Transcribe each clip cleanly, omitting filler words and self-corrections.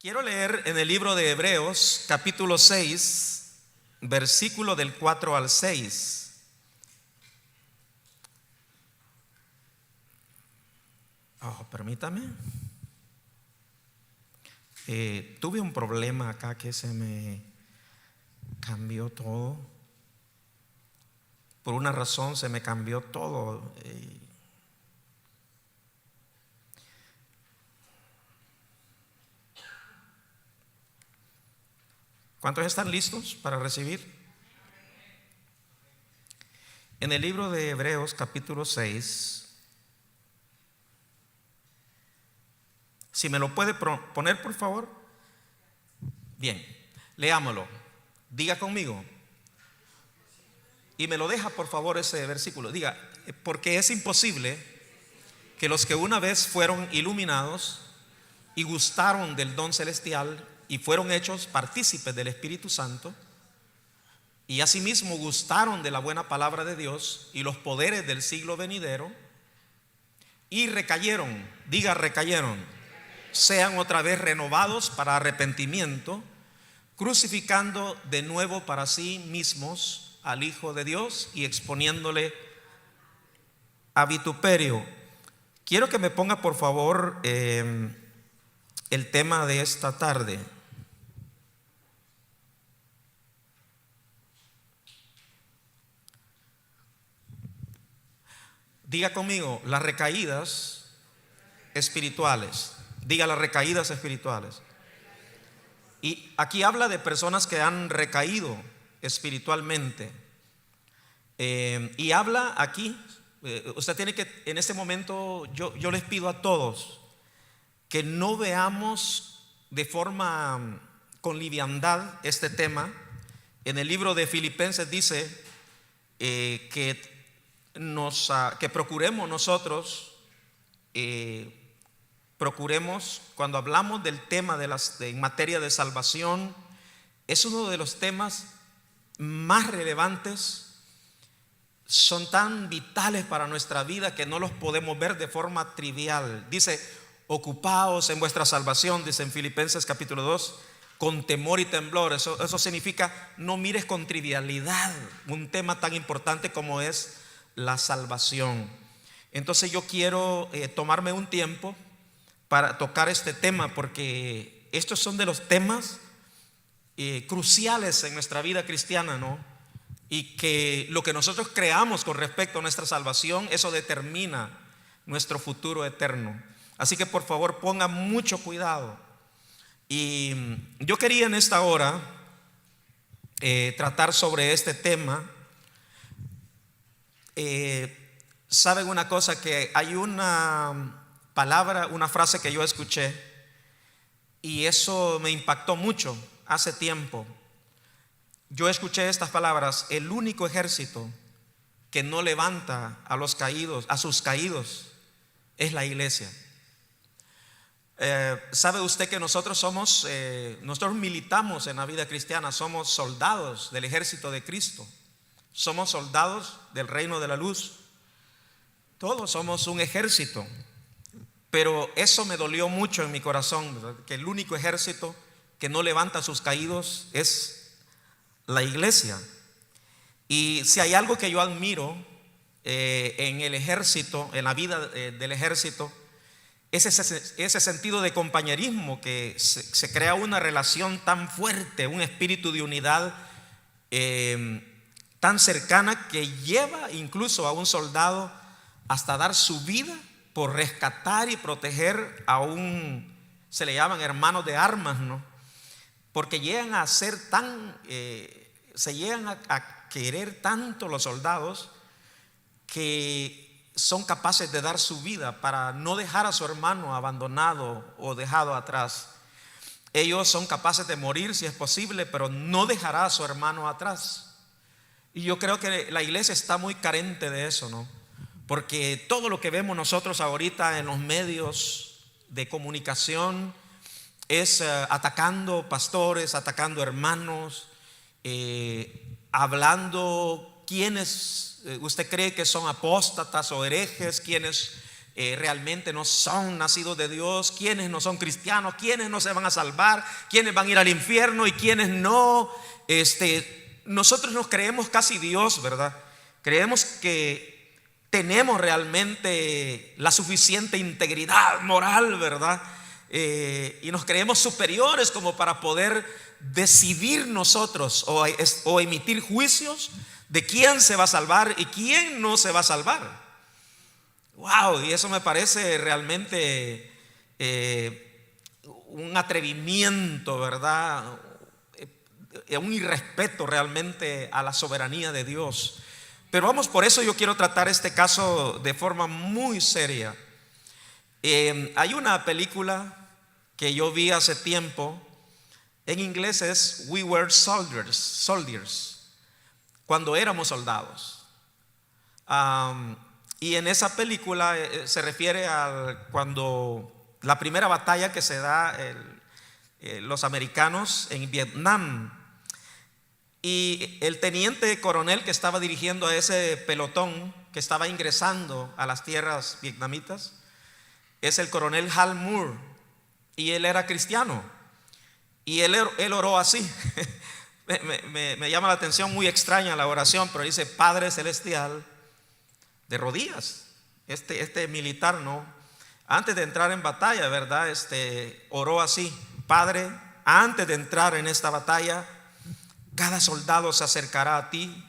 Quiero leer en el libro de Hebreos, capítulo 6, versículo del 4 al 6. Permítame. Tuve un problema acá que se me cambió todo. Por una razón se me cambió todo. ¿Cuántos están listos para recibir? En el libro de Hebreos capítulo 6, si me lo puede poner por favor. Bien, leámoslo. Diga conmigo. Y me lo deja por favor ese versículo. Diga, porque es imposible que los que una vez fueron iluminados y gustaron del don celestial y fueron hechos partícipes del Espíritu Santo, y asimismo gustaron de la buena palabra de Dios y los poderes del siglo venidero, y recayeron, diga recayeron, sean otra vez renovados para arrepentimiento, crucificando de nuevo para sí mismos al Hijo de Dios y exponiéndole a vituperio. Quiero que me ponga por favor el tema de esta tarde. Diga conmigo, las recaídas espirituales. Diga las recaídas espirituales. Y aquí habla de personas que han recaído espiritualmente. Y habla aquí, usted tiene que, en este momento, yo les pido a todos que no veamos de forma con liviandad este tema. En el libro de Filipenses dice que procuremos nosotros, procuremos cuando hablamos del tema en materia de salvación, es uno de los temas más relevantes, son tan vitales para nuestra vida que no los podemos ver de forma trivial. Dice, ocupaos en vuestra salvación, dice en Filipenses capítulo 2, con temor y temblor. Eso significa no mires con trivialidad un tema tan importante como es la salvación. Entonces yo quiero tomarme un tiempo para tocar este tema, porque estos son de los temas cruciales en nuestra vida cristiana, ¿no? Y que lo que nosotros creamos con respecto a nuestra salvación, eso determina nuestro futuro eterno. Así que por favor pongan mucho cuidado. Y yo quería en esta hora tratar sobre este tema. Saben una cosa, que hay una palabra, una frase que yo escuché y eso me impactó mucho hace tiempo. Yo escuché estas palabras: el único ejército que no levanta a los caídos, a sus caídos, es la iglesia. ¿Sabe usted que nosotros militamos en la vida cristiana? Somos soldados del ejército de Cristo. Somos soldados del reino de la luz. Todos somos un ejército. Pero eso me dolió mucho en mi corazón, ¿verdad? Que el único ejército que no levanta a sus caídos es la iglesia. Y si hay algo que yo admiro en el ejército, en la vida del ejército, es ese sentido de compañerismo, que se crea una relación tan fuerte, un espíritu de unidad tan cercana, que lleva incluso a un soldado hasta dar su vida por rescatar y proteger se le llaman hermanos de armas, ¿no? Porque llegan a ser se llegan a querer tanto los soldados que son capaces de dar su vida para no dejar a su hermano abandonado o dejado atrás. Ellos son capaces de morir si es posible, pero no dejará a su hermano atrás. Y yo creo que la iglesia está muy carente de eso, ¿no? Porque todo lo que vemos nosotros ahorita en los medios de comunicación es atacando pastores, atacando hermanos, hablando quiénes usted cree que son apóstatas o herejes, quienes realmente no son nacidos de Dios, quiénes no son cristianos, quiénes no se van a salvar, quiénes van a ir al infierno y quiénes no. Nosotros nos creemos casi Dios, ¿verdad? Creemos que tenemos realmente la suficiente integridad moral, ¿verdad? Y nos creemos superiores como para poder decidir nosotros o emitir juicios de quién se va a salvar y quién no se va a salvar. Wow, y eso me parece realmente un atrevimiento, ¿verdad? Un irrespeto realmente a la soberanía de Dios. Pero vamos, por eso yo quiero tratar este caso de forma muy seria. Hay una película que yo vi hace tiempo, en inglés es We Were Soldiers, cuando éramos soldados. Y en esa película se refiere a cuando la primera batalla que se da los americanos en Vietnam. Y el teniente coronel que estaba dirigiendo a ese pelotón que estaba ingresando a las tierras vietnamitas es el coronel Hal Moore. Y él era cristiano. Y él oró así. me llama la atención, muy extraña la oración, pero dice: Padre Celestial, de rodillas. Este militar, ¿no? Antes de entrar en batalla, ¿verdad? Oró así: Padre, antes de entrar en esta batalla, cada soldado se acercará a ti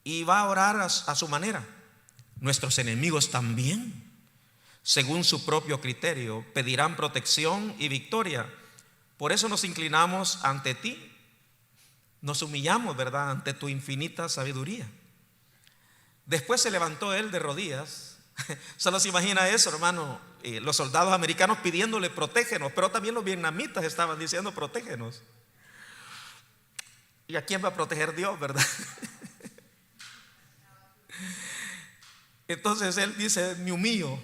y va a orar a su manera. Nuestros enemigos también, según su propio criterio, pedirán protección y victoria. Por eso nos inclinamos ante ti, nos humillamos, ¿verdad?, ante tu infinita sabiduría. Después se levantó él de rodillas. Solo se imagina eso, hermano, los soldados americanos pidiéndole protégenos, pero también los vietnamitas estaban diciendo protégenos. ¿Y a quién va a proteger Dios, verdad? Entonces él dice: me humillo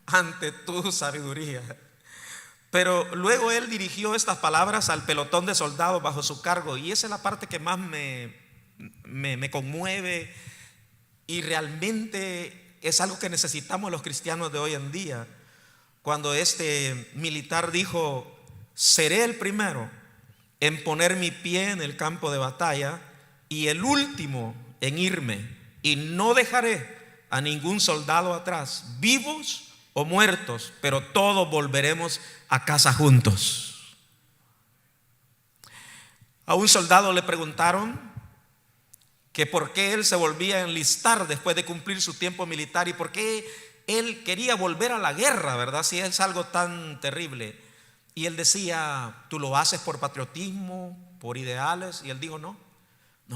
ante tu sabiduría. Pero luego él dirigió estas palabras al pelotón de soldados bajo su cargo, y esa es la parte que más me conmueve, y realmente es algo que necesitamos los cristianos de hoy en día. Cuando este militar dijo: seré el primero en poner mi pie en el campo de batalla y el último en irme, y no dejaré a ningún soldado atrás, vivos o muertos, pero todos volveremos a casa juntos. A un soldado le preguntaron que por qué él se volvía a enlistar después de cumplir su tiempo militar y por qué él quería volver a la guerra, ¿verdad? Si es algo tan terrible. Y él decía: ¿tú lo haces por patriotismo, por ideales? Y él dijo: no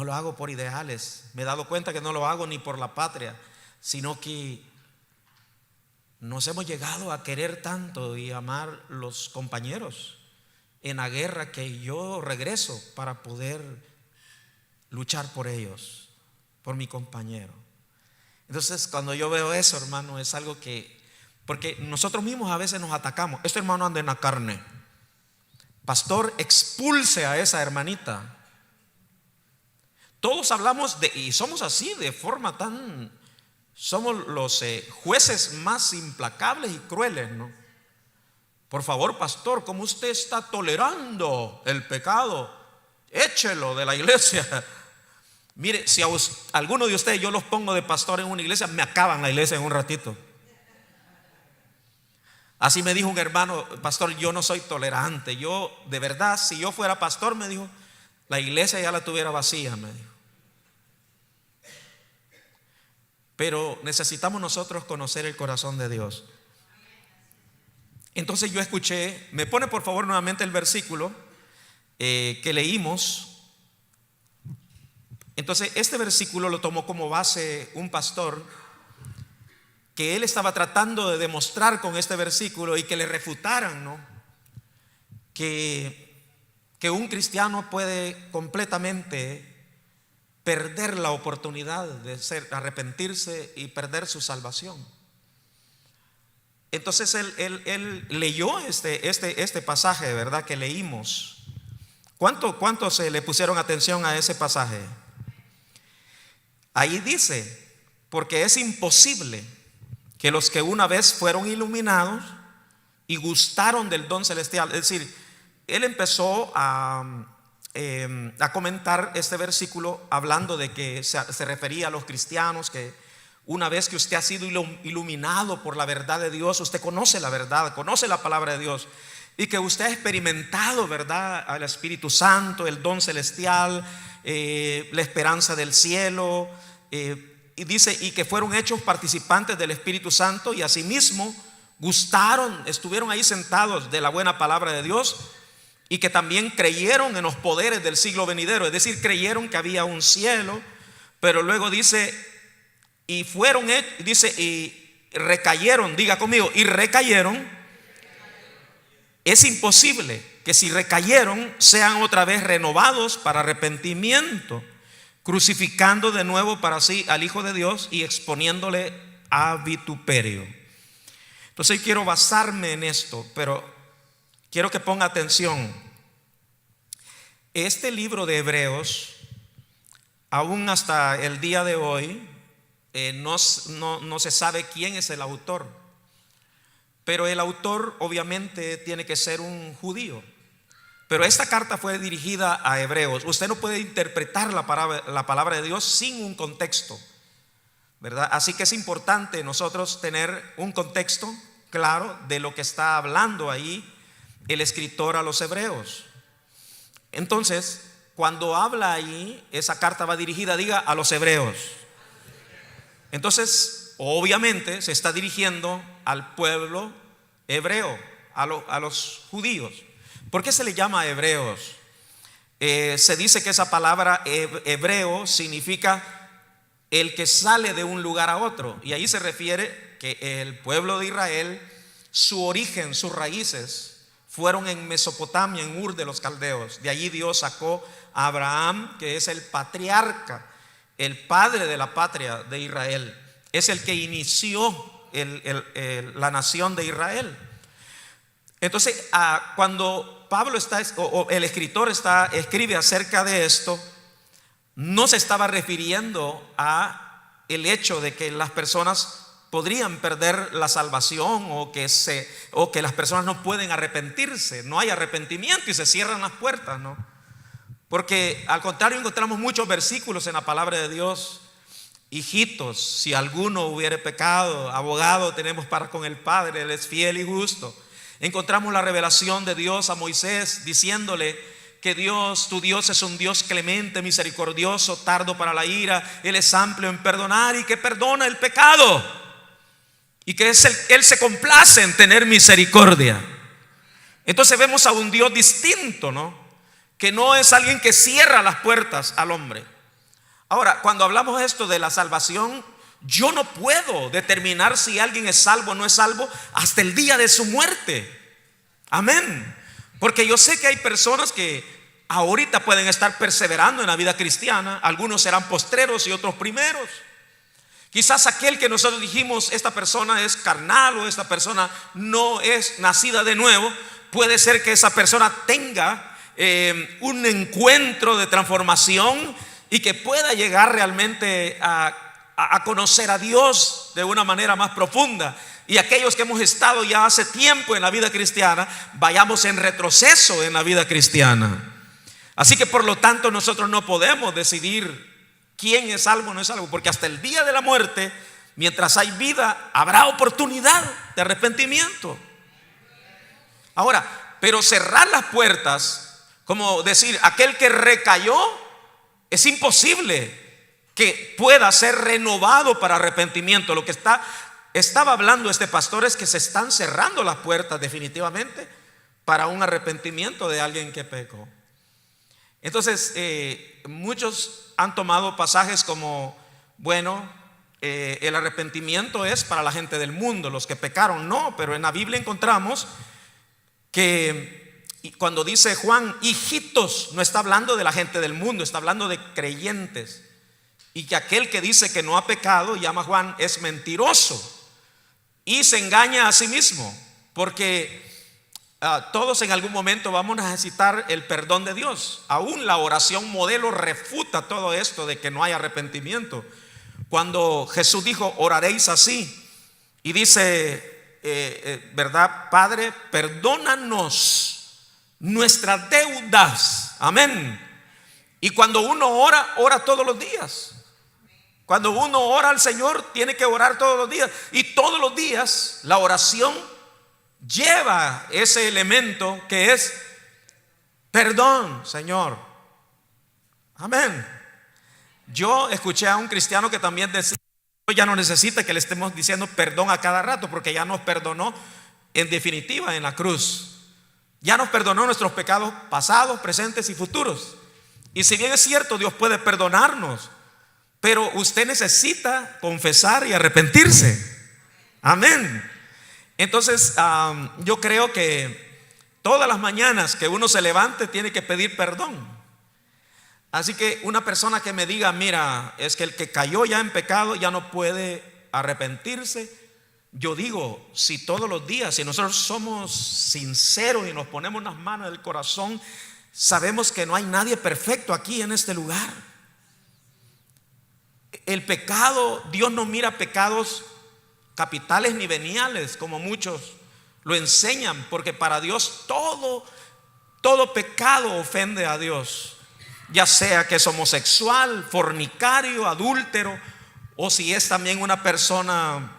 lo hago por ideales. Me he dado cuenta que no lo hago ni por la patria, sino que nos hemos llegado a querer tanto y amar los compañeros en la guerra que yo regreso para poder luchar por ellos, por mi compañero. Entonces, cuando yo veo eso, hermano, es algo que, porque nosotros mismos a veces nos atacamos. Este hermano anda en la carne. Pastor, expulse a esa hermanita. Todos hablamos y somos así, de forma tan, somos los jueces más implacables y crueles, ¿no? Por favor, pastor, ¿cómo usted está tolerando el pecado? Échelo de la iglesia. Mire, si a alguno de ustedes yo los pongo de pastor en una iglesia, me acaban la iglesia en un ratito. Así me dijo un hermano: pastor, yo no soy tolerante. Yo, de verdad, si yo fuera pastor, me dijo, la iglesia ya la tuviera vacía, me dijo. Pero necesitamos nosotros conocer el corazón de Dios. Entonces yo escuché, me pone por favor nuevamente el versículo que leímos. Entonces este versículo lo tomó como base un pastor, que él estaba tratando de demostrar con este versículo y que le refutaran, ¿no? Que un cristiano puede completamente perder la oportunidad de arrepentirse y perder su salvación. Entonces él leyó este pasaje, ¿verdad?, que leímos. ¿Cuántos se le pusieron atención a ese pasaje? Ahí dice: porque es imposible que los que una vez fueron iluminados y gustaron del don celestial. Es decir, él empezó a comentar este versículo hablando de que se refería a los cristianos, que una vez que usted ha sido iluminado por la verdad de Dios, usted conoce la verdad, conoce la palabra de Dios, y que usted ha experimentado, ¿verdad?, al Espíritu Santo, el don celestial, la esperanza del cielo, y dice, y que fueron hechos participantes del Espíritu Santo, y asimismo gustaron, estuvieron ahí sentados de la buena palabra de Dios, y que también creyeron en los poderes del siglo venidero. Es decir, creyeron que había un cielo. Pero luego dice, y fueron, dice, y recayeron. Diga conmigo, y recayeron. Es imposible que si recayeron sean otra vez renovados para arrepentimiento, crucificando de nuevo para sí al Hijo de Dios y exponiéndole a vituperio. Entonces quiero basarme en esto, pero quiero que ponga atención. Este libro de Hebreos, aún hasta el día de hoy, no se sabe quién es el autor. Pero el autor obviamente tiene que ser un judío. Pero esta carta fue dirigida a hebreos. Usted no puede interpretar la palabra de Dios sin un contexto, ¿verdad? Así que es importante nosotros tener un contexto claro de lo que está hablando ahí el escritor a los hebreos. Entonces, cuando habla ahí, esa carta va dirigida, diga, a los hebreos. Entonces, obviamente se está dirigiendo al pueblo hebreo, a los judíos. ¿Por qué se le llama hebreos? Se dice que esa palabra hebreo significa el que sale de un lugar a otro, y ahí se refiere que el pueblo de Israel, su origen, sus raíces fueron en Mesopotamia, en Ur de los Caldeos. De allí Dios sacó a Abraham, que es el patriarca, el padre de la patria de Israel. Es el que inició la nación de Israel. Entonces, cuando Pablo o el escritor escribe acerca de esto, no se estaba refiriendo a el hecho de que las personas podrían perder la salvación, o que las personas no pueden arrepentirse. No hay arrepentimiento y se cierran las puertas, ¿no? Porque al contrario, encontramos muchos versículos en la palabra de Dios. Hijitos, si alguno hubiere pecado, abogado tenemos para con el Padre, Él es fiel y justo. Encontramos la revelación de Dios a Moisés diciéndole que tu Dios es un Dios clemente, misericordioso, tardo para la ira, Él es amplio en perdonar y que perdona el pecado, y que Él se complace en tener misericordia. Entonces vemos a un Dios distinto, ¿no? Que no es alguien que cierra las puertas al hombre. Ahora, cuando hablamos esto de la salvación, yo no puedo determinar si alguien es salvo o no es salvo hasta el día de su muerte. Amén. Porque yo sé que hay personas que ahorita pueden estar perseverando en la vida cristiana. Algunos serán postreros y otros primeros. Quizás aquel que nosotros dijimos, esta persona es carnal o esta persona no es nacida de nuevo, puede ser que esa persona tenga un encuentro de transformación y que pueda llegar realmente a conocer a Dios de una manera más profunda. Y aquellos que hemos estado ya hace tiempo en la vida cristiana, vayamos en retroceso en la vida cristiana. Así que por lo tanto nosotros no podemos decidir quién es salvo o no es salvo, porque hasta el día de la muerte, mientras hay vida, habrá oportunidad de arrepentimiento. Ahora, pero cerrar las puertas, como decir, aquel que recayó, es imposible que pueda ser renovado para arrepentimiento. Lo que estaba hablando este pastor es que se están cerrando las puertas definitivamente para un arrepentimiento de alguien que pecó. Entonces, muchos han tomado pasajes como, bueno, el arrepentimiento es para la gente del mundo, los que pecaron. No, pero en la Biblia encontramos que cuando dice Juan, hijitos, no está hablando de la gente del mundo, está hablando de creyentes. Y que aquel que dice que no ha pecado, llama Juan, es mentiroso y se engaña a sí mismo, porque todos en algún momento vamos a necesitar el perdón de Dios. Aún la oración modelo refuta todo esto de que no hay arrepentimiento. Cuando Jesús dijo, oraréis así: Y dice, ¿verdad? Padre, perdónanos nuestras deudas. Amén. Y cuando uno ora, ora todos los días. Cuando uno ora al Señor, tiene que orar todos los días. Y todos los días la oración lleva ese elemento que es perdón, Señor. Amén. Yo escuché a un cristiano que también decía, ya no necesita que le estemos diciendo perdón a cada rato, porque ya nos perdonó en definitiva en la cruz. Ya nos perdonó nuestros pecados pasados, presentes y futuros. Y si bien es cierto, Dios puede perdonarnos, pero usted necesita confesar y arrepentirse. Amén. Entonces yo creo que todas las mañanas que uno se levante tiene que pedir perdón. Así que una persona que me diga, mira, es que el que cayó ya en pecado ya no puede arrepentirse. Yo digo, si todos los días, si nosotros somos sinceros y nos ponemos las manos del corazón, sabemos que no hay nadie perfecto aquí en este lugar. El pecado, Dios no mira pecados capitales ni veniales como muchos lo enseñan, porque para Dios todo pecado ofende a Dios. Ya sea que es homosexual, fornicario, adúltero, o si es también una persona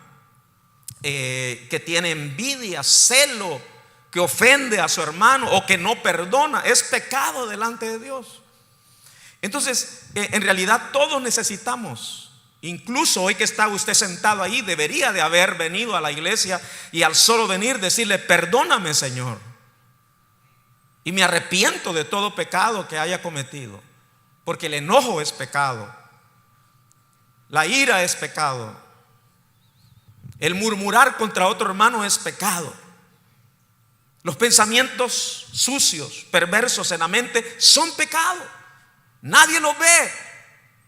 que tiene envidia, celo, que ofende a su hermano o que no perdona, es pecado delante de Dios. Entonces, en realidad todos necesitamos, incluso hoy que está usted sentado ahí, debería de haber venido a la iglesia y al solo venir decirle, perdóname, Señor, y me arrepiento de todo pecado que haya cometido, porque el enojo es pecado, la ira es pecado, el murmurar contra otro hermano es pecado, los pensamientos sucios, perversos en la mente son pecado. Nadie lo ve,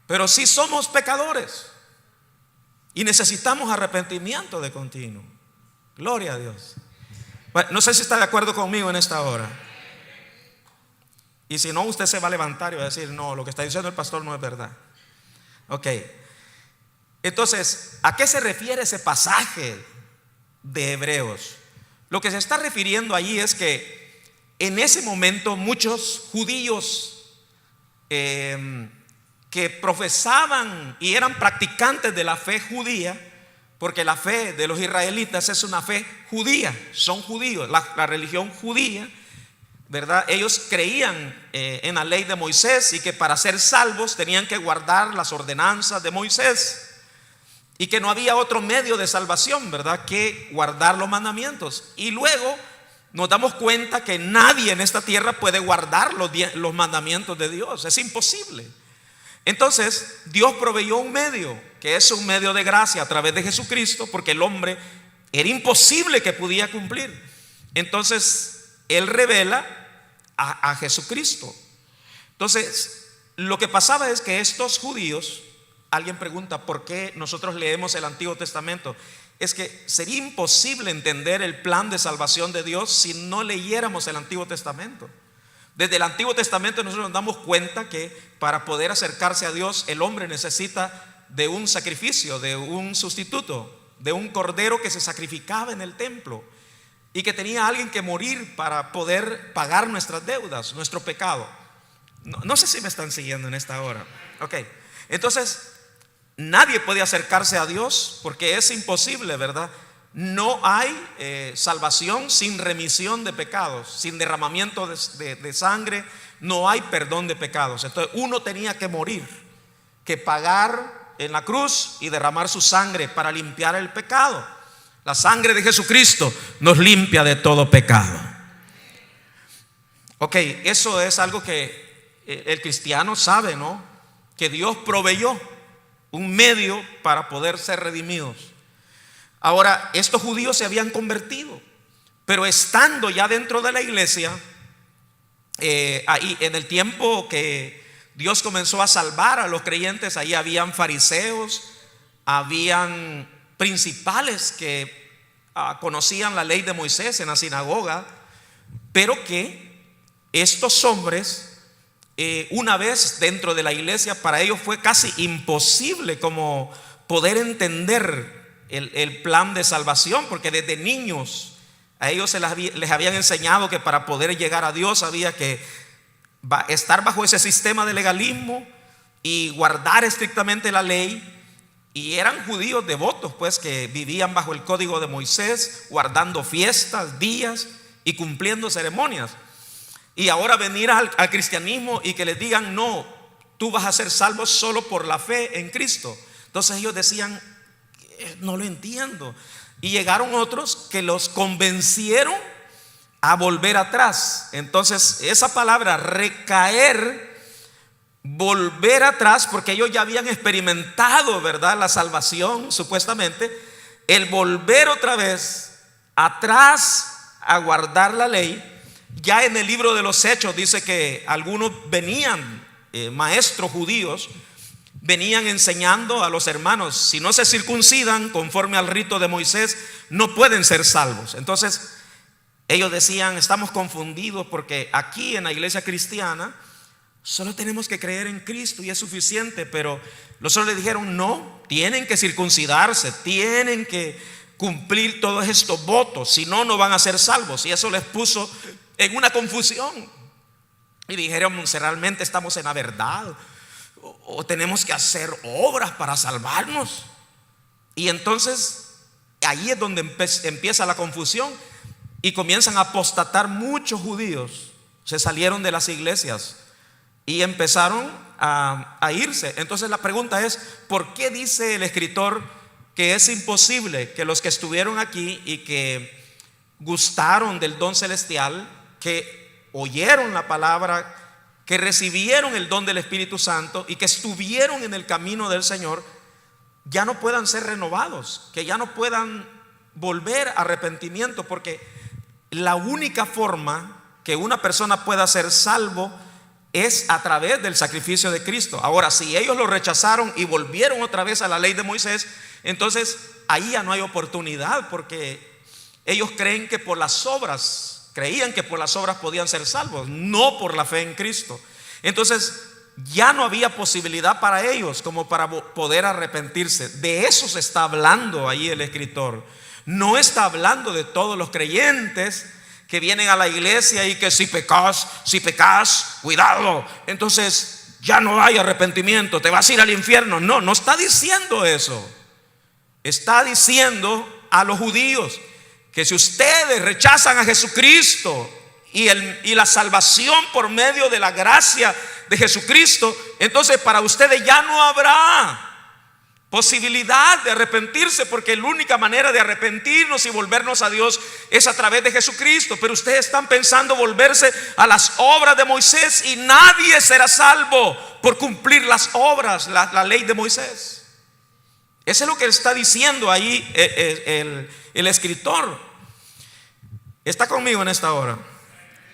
pero sí somos pecadores y necesitamos arrepentimiento de continuo. Gloria a Dios. Bueno, no sé si está de acuerdo conmigo en esta hora. Y si no, usted se va a levantar y va a decir, no, lo que está diciendo el pastor no es verdad. Ok. Entonces, ¿a qué se refiere ese pasaje de Hebreos? Lo que se está refiriendo allí es que en ese momento muchos judíos que profesaban y eran practicantes de la fe judía, porque la fe de los israelitas es una fe judía, son judíos, la religión judía, ¿verdad? Ellos creían en la ley de Moisés y que para ser salvos tenían que guardar las ordenanzas de Moisés y que no había otro medio de salvación, ¿verdad?, que guardar los mandamientos. Y luego nos damos cuenta que nadie en esta tierra puede guardar los mandamientos de Dios, es imposible. Entonces Dios proveyó un medio, que es un medio de gracia a través de Jesucristo, porque el hombre era imposible que pudiera cumplir. Entonces Él revela a Jesucristo. Entonces lo que pasaba es que estos judíos, alguien pregunta ¿por qué nosotros leemos el Antiguo Testamento? Es que sería imposible entender el plan de salvación de Dios si no leyéramos el Antiguo Testamento. Desde el Antiguo Testamento nosotros nos damos cuenta que para poder acercarse a Dios el hombre necesita de un sacrificio, de un sustituto, de un cordero que se sacrificaba en el templo y que tenía alguien que morir para poder pagar nuestras deudas, nuestro pecado. No sé si me están siguiendo en esta hora. Ok, entonces nadie puede acercarse a Dios porque es imposible, ¿verdad? No hay salvación sin remisión de pecados, sin derramamiento de sangre, no hay perdón de pecados. Entonces uno tenía que morir, que pagar en la cruz y derramar su sangre para limpiar el pecado. La sangre de Jesucristo nos limpia de todo pecado. Ok, eso es algo que el cristiano sabe, ¿no? Que Dios proveyó un medio para poder ser redimidos. Ahora, estos judíos se habían convertido, pero estando ya dentro de la iglesia, ahí en el tiempo que Dios comenzó a salvar a los creyentes, ahí habían fariseos, habían principales que conocían la ley de Moisés en la sinagoga, pero que estos hombres, una vez dentro de la iglesia, para ellos fue casi imposible como poder entender el plan de salvación, porque desde niños a ellos les habían enseñado que para poder llegar a Dios había que estar bajo ese sistema de legalismo y guardar estrictamente la ley. Y eran judíos devotos, pues, que vivían bajo el código de Moisés, guardando fiestas, días y cumpliendo ceremonias. Y ahora venir al cristianismo y que les digan: no, tú vas a ser salvo solo por la fe en Cristo. Entonces ellos decían: no lo entiendo. Y llegaron otros que los convencieron a volver atrás. Entonces esa palabra recaer, volver atrás, porque ellos ya habían experimentado, ¿verdad?, la salvación, supuestamente. El volver otra vez atrás a guardar la ley. Ya en el libro de los Hechos dice que algunos venían, maestros judíos, venían enseñando a los hermanos: si no se circuncidan conforme al rito de Moisés, no pueden ser salvos. Entonces ellos decían: estamos confundidos, porque aquí en la iglesia cristiana solo tenemos que creer en Cristo y es suficiente. Pero los otros le dijeron: no, tienen que circuncidarse, tienen que cumplir todos estos votos, si no, no van a ser salvos. Y eso les puso en una confusión. Y dijeron: si realmente estamos en la verdad, o tenemos que hacer obras para salvarnos. Y entonces ahí es donde empieza la confusión y comienzan a apostatar muchos judíos. Se salieron de las iglesias y empezaron a irse. Entonces la pregunta es: ¿por qué dice el escritor que es imposible que los que estuvieron aquí y que gustaron del don celestial, que oyeron la palabra, que recibieron el don del Espíritu Santo y que estuvieron en el camino del Señor, ya no puedan ser renovados, que ya no puedan volver a arrepentimiento? Porque la única forma que una persona pueda ser salvo es a través del sacrificio de Cristo. Ahora, si ellos lo rechazaron y volvieron otra vez a la ley de Moisés, entonces ahí ya no hay oportunidad, porque ellos creían que por las obras podían ser salvos, no por la fe en Cristo. Entonces ya no había posibilidad para ellos como para poder arrepentirse. De eso se está hablando ahí el escritor. No está hablando de todos los creyentes que vienen a la iglesia y que si pecas, cuidado, entonces ya no hay arrepentimiento, te vas a ir al infierno. No, no está diciendo eso. Está diciendo a los judíos que si ustedes rechazan a Jesucristo y la salvación por medio de la gracia de Jesucristo, entonces para ustedes ya no habrá posibilidad de arrepentirse, porque la única manera de arrepentirnos y volvernos a Dios es a través de Jesucristo. Pero ustedes están pensando volverse a las obras de Moisés, y nadie será salvo por cumplir las obras, la ley de Moisés. Eso es lo que está diciendo ahí el escritor. ¿Está conmigo en esta hora?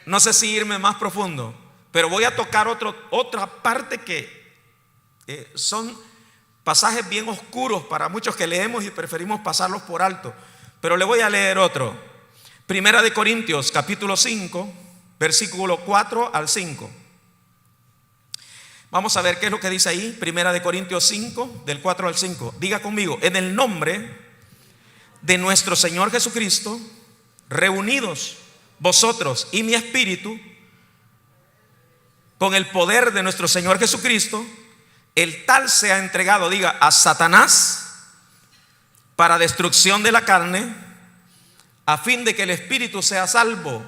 No sé si irme más profundo, pero voy a tocar otra parte que son pasajes bien oscuros para muchos que leemos y preferimos pasarlos por alto. Pero le voy a leer otro. Primera de Corintios capítulo 5, versículo 4 al 5. Vamos a ver qué es lo que dice ahí. Primera de Corintios 5, del 4 al 5. Diga conmigo: en el nombre de nuestro Señor Jesucristo, reunidos vosotros y mi espíritu, con el poder de nuestro Señor Jesucristo, el tal sea entregado, diga, a Satanás para destrucción de la carne, a fin de que el espíritu sea salvo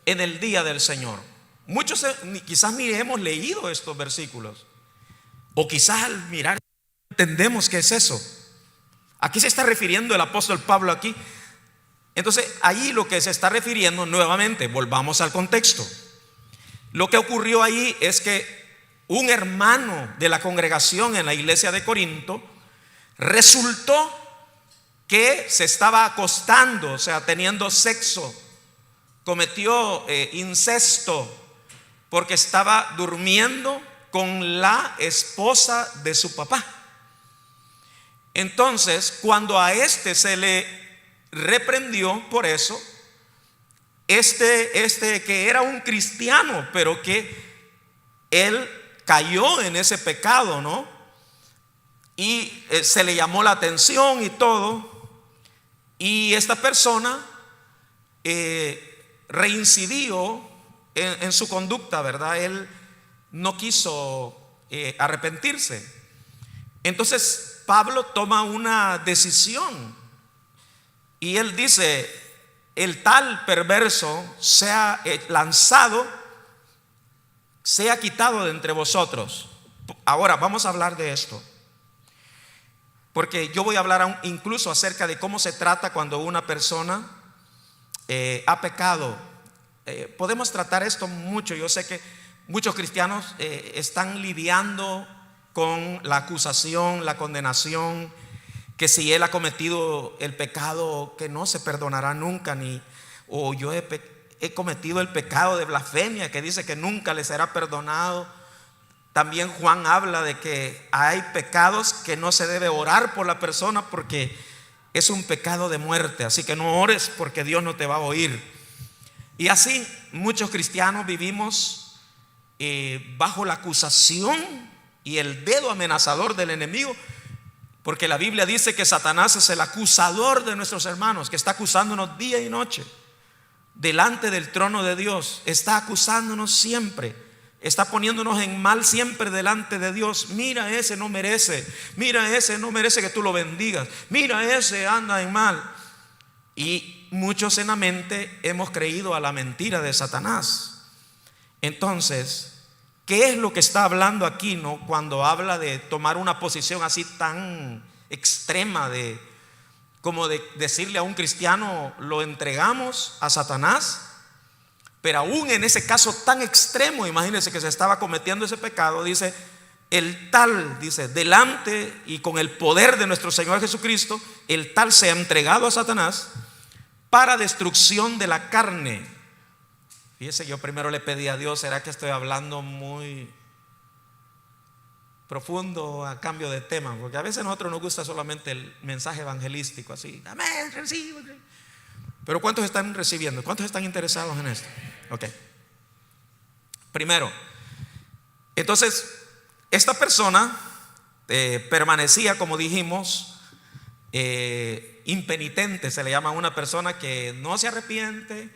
en el día del Señor. Muchos quizás ni hemos leído estos versículos, o quizás al mirar entendemos qué es eso. ¿A qué se está refiriendo el apóstol Pablo aquí? Entonces ahí lo que se está refiriendo, nuevamente volvamos al contexto. Lo que ocurrió ahí es que un hermano de la congregación en la iglesia de Corinto resultó que se estaba acostando, o sea, teniendo sexo, cometió incesto, porque estaba durmiendo con la esposa de su papá. Entonces, cuando a este se le reprendió por eso, este que era un cristiano, pero que él cayó en ese pecado, ¿no? y se le llamó la atención y todo, y esta persona reincidió en su conducta, ¿verdad? Él no quiso arrepentirse. Entonces Pablo toma una decisión y él dice: el tal perverso sea lanzado, sea quitado de entre vosotros. Ahora vamos a hablar de esto, porque yo voy a hablar incluso acerca de cómo se trata cuando una persona ha pecado. Podemos tratar esto mucho. Yo sé que muchos cristianos están lidiando con la acusación, la condenación, que si él ha cometido el pecado que no se perdonará nunca, o yo he cometido el pecado de blasfemia que dice que nunca le será perdonado. También Juan habla de que hay pecados que no se debe orar por la persona porque es un pecado de muerte, así que no ores porque Dios no te va a oír. Y así muchos cristianos vivimos bajo la acusación y el dedo amenazador del enemigo, porque la Biblia dice que Satanás es el acusador de nuestros hermanos, que está acusándonos día y noche delante del trono de Dios. Está acusándonos siempre, está poniéndonos en mal siempre delante de Dios. Mira, ese no merece, mira, ese no merece que tú lo bendigas, mira, ese anda en mal. Y muchos en la mente hemos creído a la mentira de Satanás. Entonces, ¿qué es lo que está hablando aquí, no? Cuando habla de tomar una posición así tan extrema, como de decirle a un cristiano: lo entregamos a Satanás. Pero aún en ese caso tan extremo, imagínense que se estaba cometiendo ese pecado, dice: el tal, dice, delante y con el poder de nuestro Señor Jesucristo, el tal se ha entregado a Satanás para destrucción de la carne. Fíjese, yo primero le pedí a Dios: ¿será que estoy hablando muy profundo a cambio de tema? Porque a veces a nosotros nos gusta solamente el mensaje evangelístico, así, amén, recibo. Pero ¿cuántos están recibiendo? ¿Cuántos están interesados en esto? Ok. Primero, entonces, esta persona permanecía, como dijimos, impenitente. Se le llama a una persona que no se arrepiente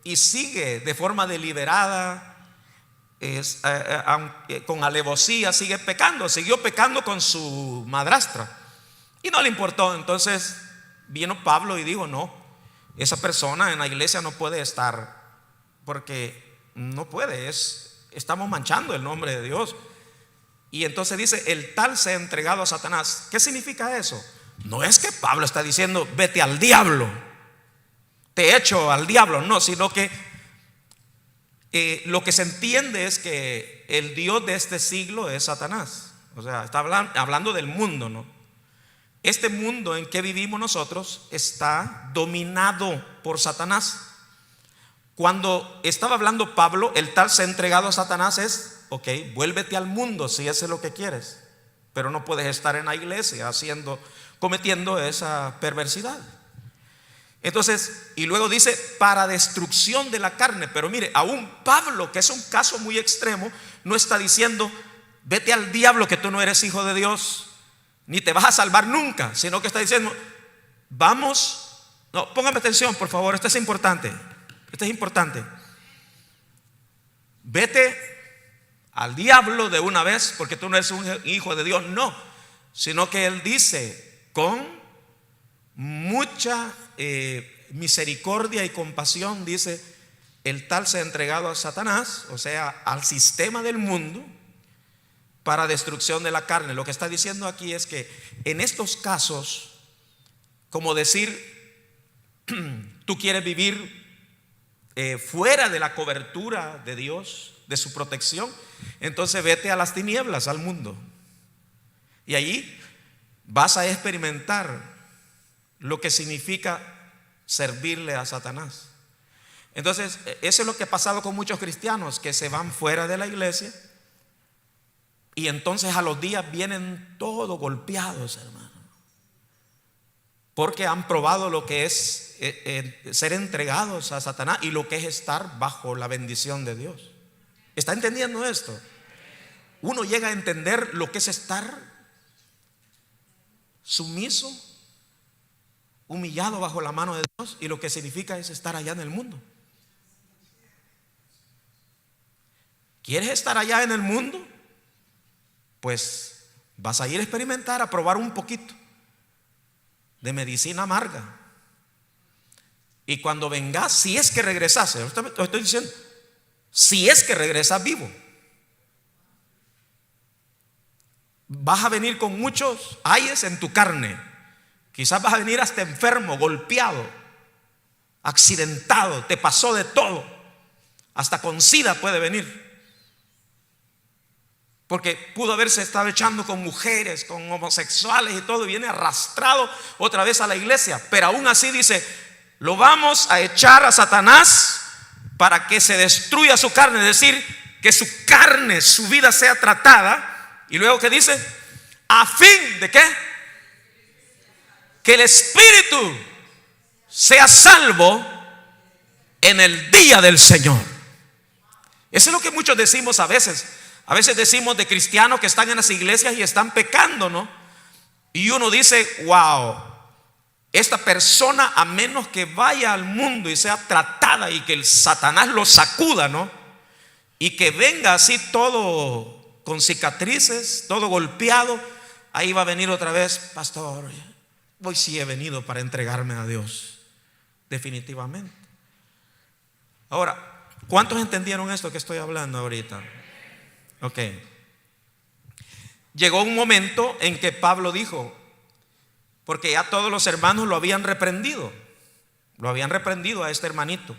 y sigue de forma deliberada, con alevosía, sigue pecando. Siguió pecando con su madrastra y no le importó. Entonces vino Pablo y dijo: no, esa persona en la iglesia no puede estar, porque no puede, estamos manchando el nombre de Dios. Y entonces dice: el tal se ha entregado a Satanás. ¿Qué significa eso? No es que Pablo está diciendo: vete al diablo, te echo al diablo, no, sino que lo que se entiende es que el Dios de este siglo es Satanás. O sea, está hablando del mundo, ¿no? Este mundo en que vivimos nosotros está dominado por Satanás. Cuando estaba hablando Pablo, el tal se ha entregado a Satanás, es: ok, vuélvete al mundo si eso es lo que quieres, pero no puedes estar en la iglesia cometiendo esa perversidad. Entonces, y luego dice: para destrucción de la carne. Pero mire, aún Pablo, que es un caso muy extremo, no está diciendo: vete al diablo que tú no eres hijo de Dios, ni te vas a salvar nunca, sino que está diciendo: vamos, no, póngame atención por favor, esto es importante. Esto es importante. Vete al diablo de una vez porque tú no eres un hijo de Dios, no, sino que él dice con mucha misericordia y compasión, dice: el tal se ha entregado a Satanás, o sea, al sistema del mundo, para destrucción de la carne. Lo que está diciendo aquí es que en estos casos, como decir, tú quieres vivir fuera de la cobertura de Dios, de su protección, entonces vete a las tinieblas, al mundo, y allí vas a experimentar lo que significa servirle a Satanás. Entonces, eso es lo que ha pasado con muchos cristianos que se van fuera de la iglesia y entonces a los días vienen todos golpeados, hermano, porque han probado lo que es ser entregados a Satanás y lo que es estar bajo la bendición de Dios. ¿Está entendiendo esto? uno llega a entender lo que es estar sumiso, humillado bajo la mano de Dios, y lo que significa es estar allá en el mundo. ¿Quieres estar allá en el mundo? Pues vas a ir a experimentar, a probar un poquito de medicina amarga. Y cuando vengas, si es que regresas, estoy diciendo, si es que regresas vivo, vas a venir con muchos ayes en tu carne. Quizás vas a venir hasta enfermo, golpeado, accidentado, te pasó de todo. Hasta con SIDA puede venir. Porque pudo haberse estado echando con mujeres, con homosexuales y todo, y viene arrastrado otra vez a la iglesia. Pero aún así dice, lo vamos a echar a Satanás para que se destruya su carne. Es decir, que su carne, su vida sea tratada. Y luego que dice, a fin de ¿qué? Que el espíritu sea salvo en el día del Señor. Eso es lo que muchos decimos a veces. A veces decimos de cristianos que están en las iglesias y están pecando, ¿no? Y uno dice, wow, esta persona, a menos que vaya al mundo y sea tratada y que el Satanás lo sacuda, ¿no? Y que venga así todo con cicatrices, todo golpeado, ahí va a venir otra vez, pastor, hoy sí he venido para entregarme a Dios, definitivamente. Ahora, ¿cuántos entendieron esto que estoy hablando ahorita? Ok. Llegó un momento en que Pablo dijo, porque ya todos los hermanos lo habían reprendido a este hermanito,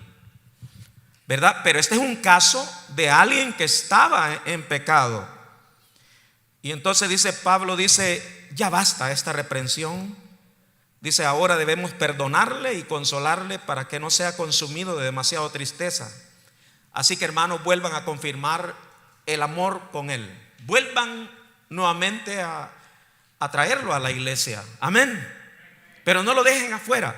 ¿verdad? Pero este es un caso de alguien que estaba en pecado. Y entonces dice Pablo, dice, ya basta esta reprensión. Dice, ahora debemos perdonarle y consolarle para que no sea consumido de demasiada tristeza. Así que, hermanos, vuelvan a confirmar el amor con él. Vuelvan nuevamente a traerlo a la iglesia. Amén. Pero no lo dejen afuera,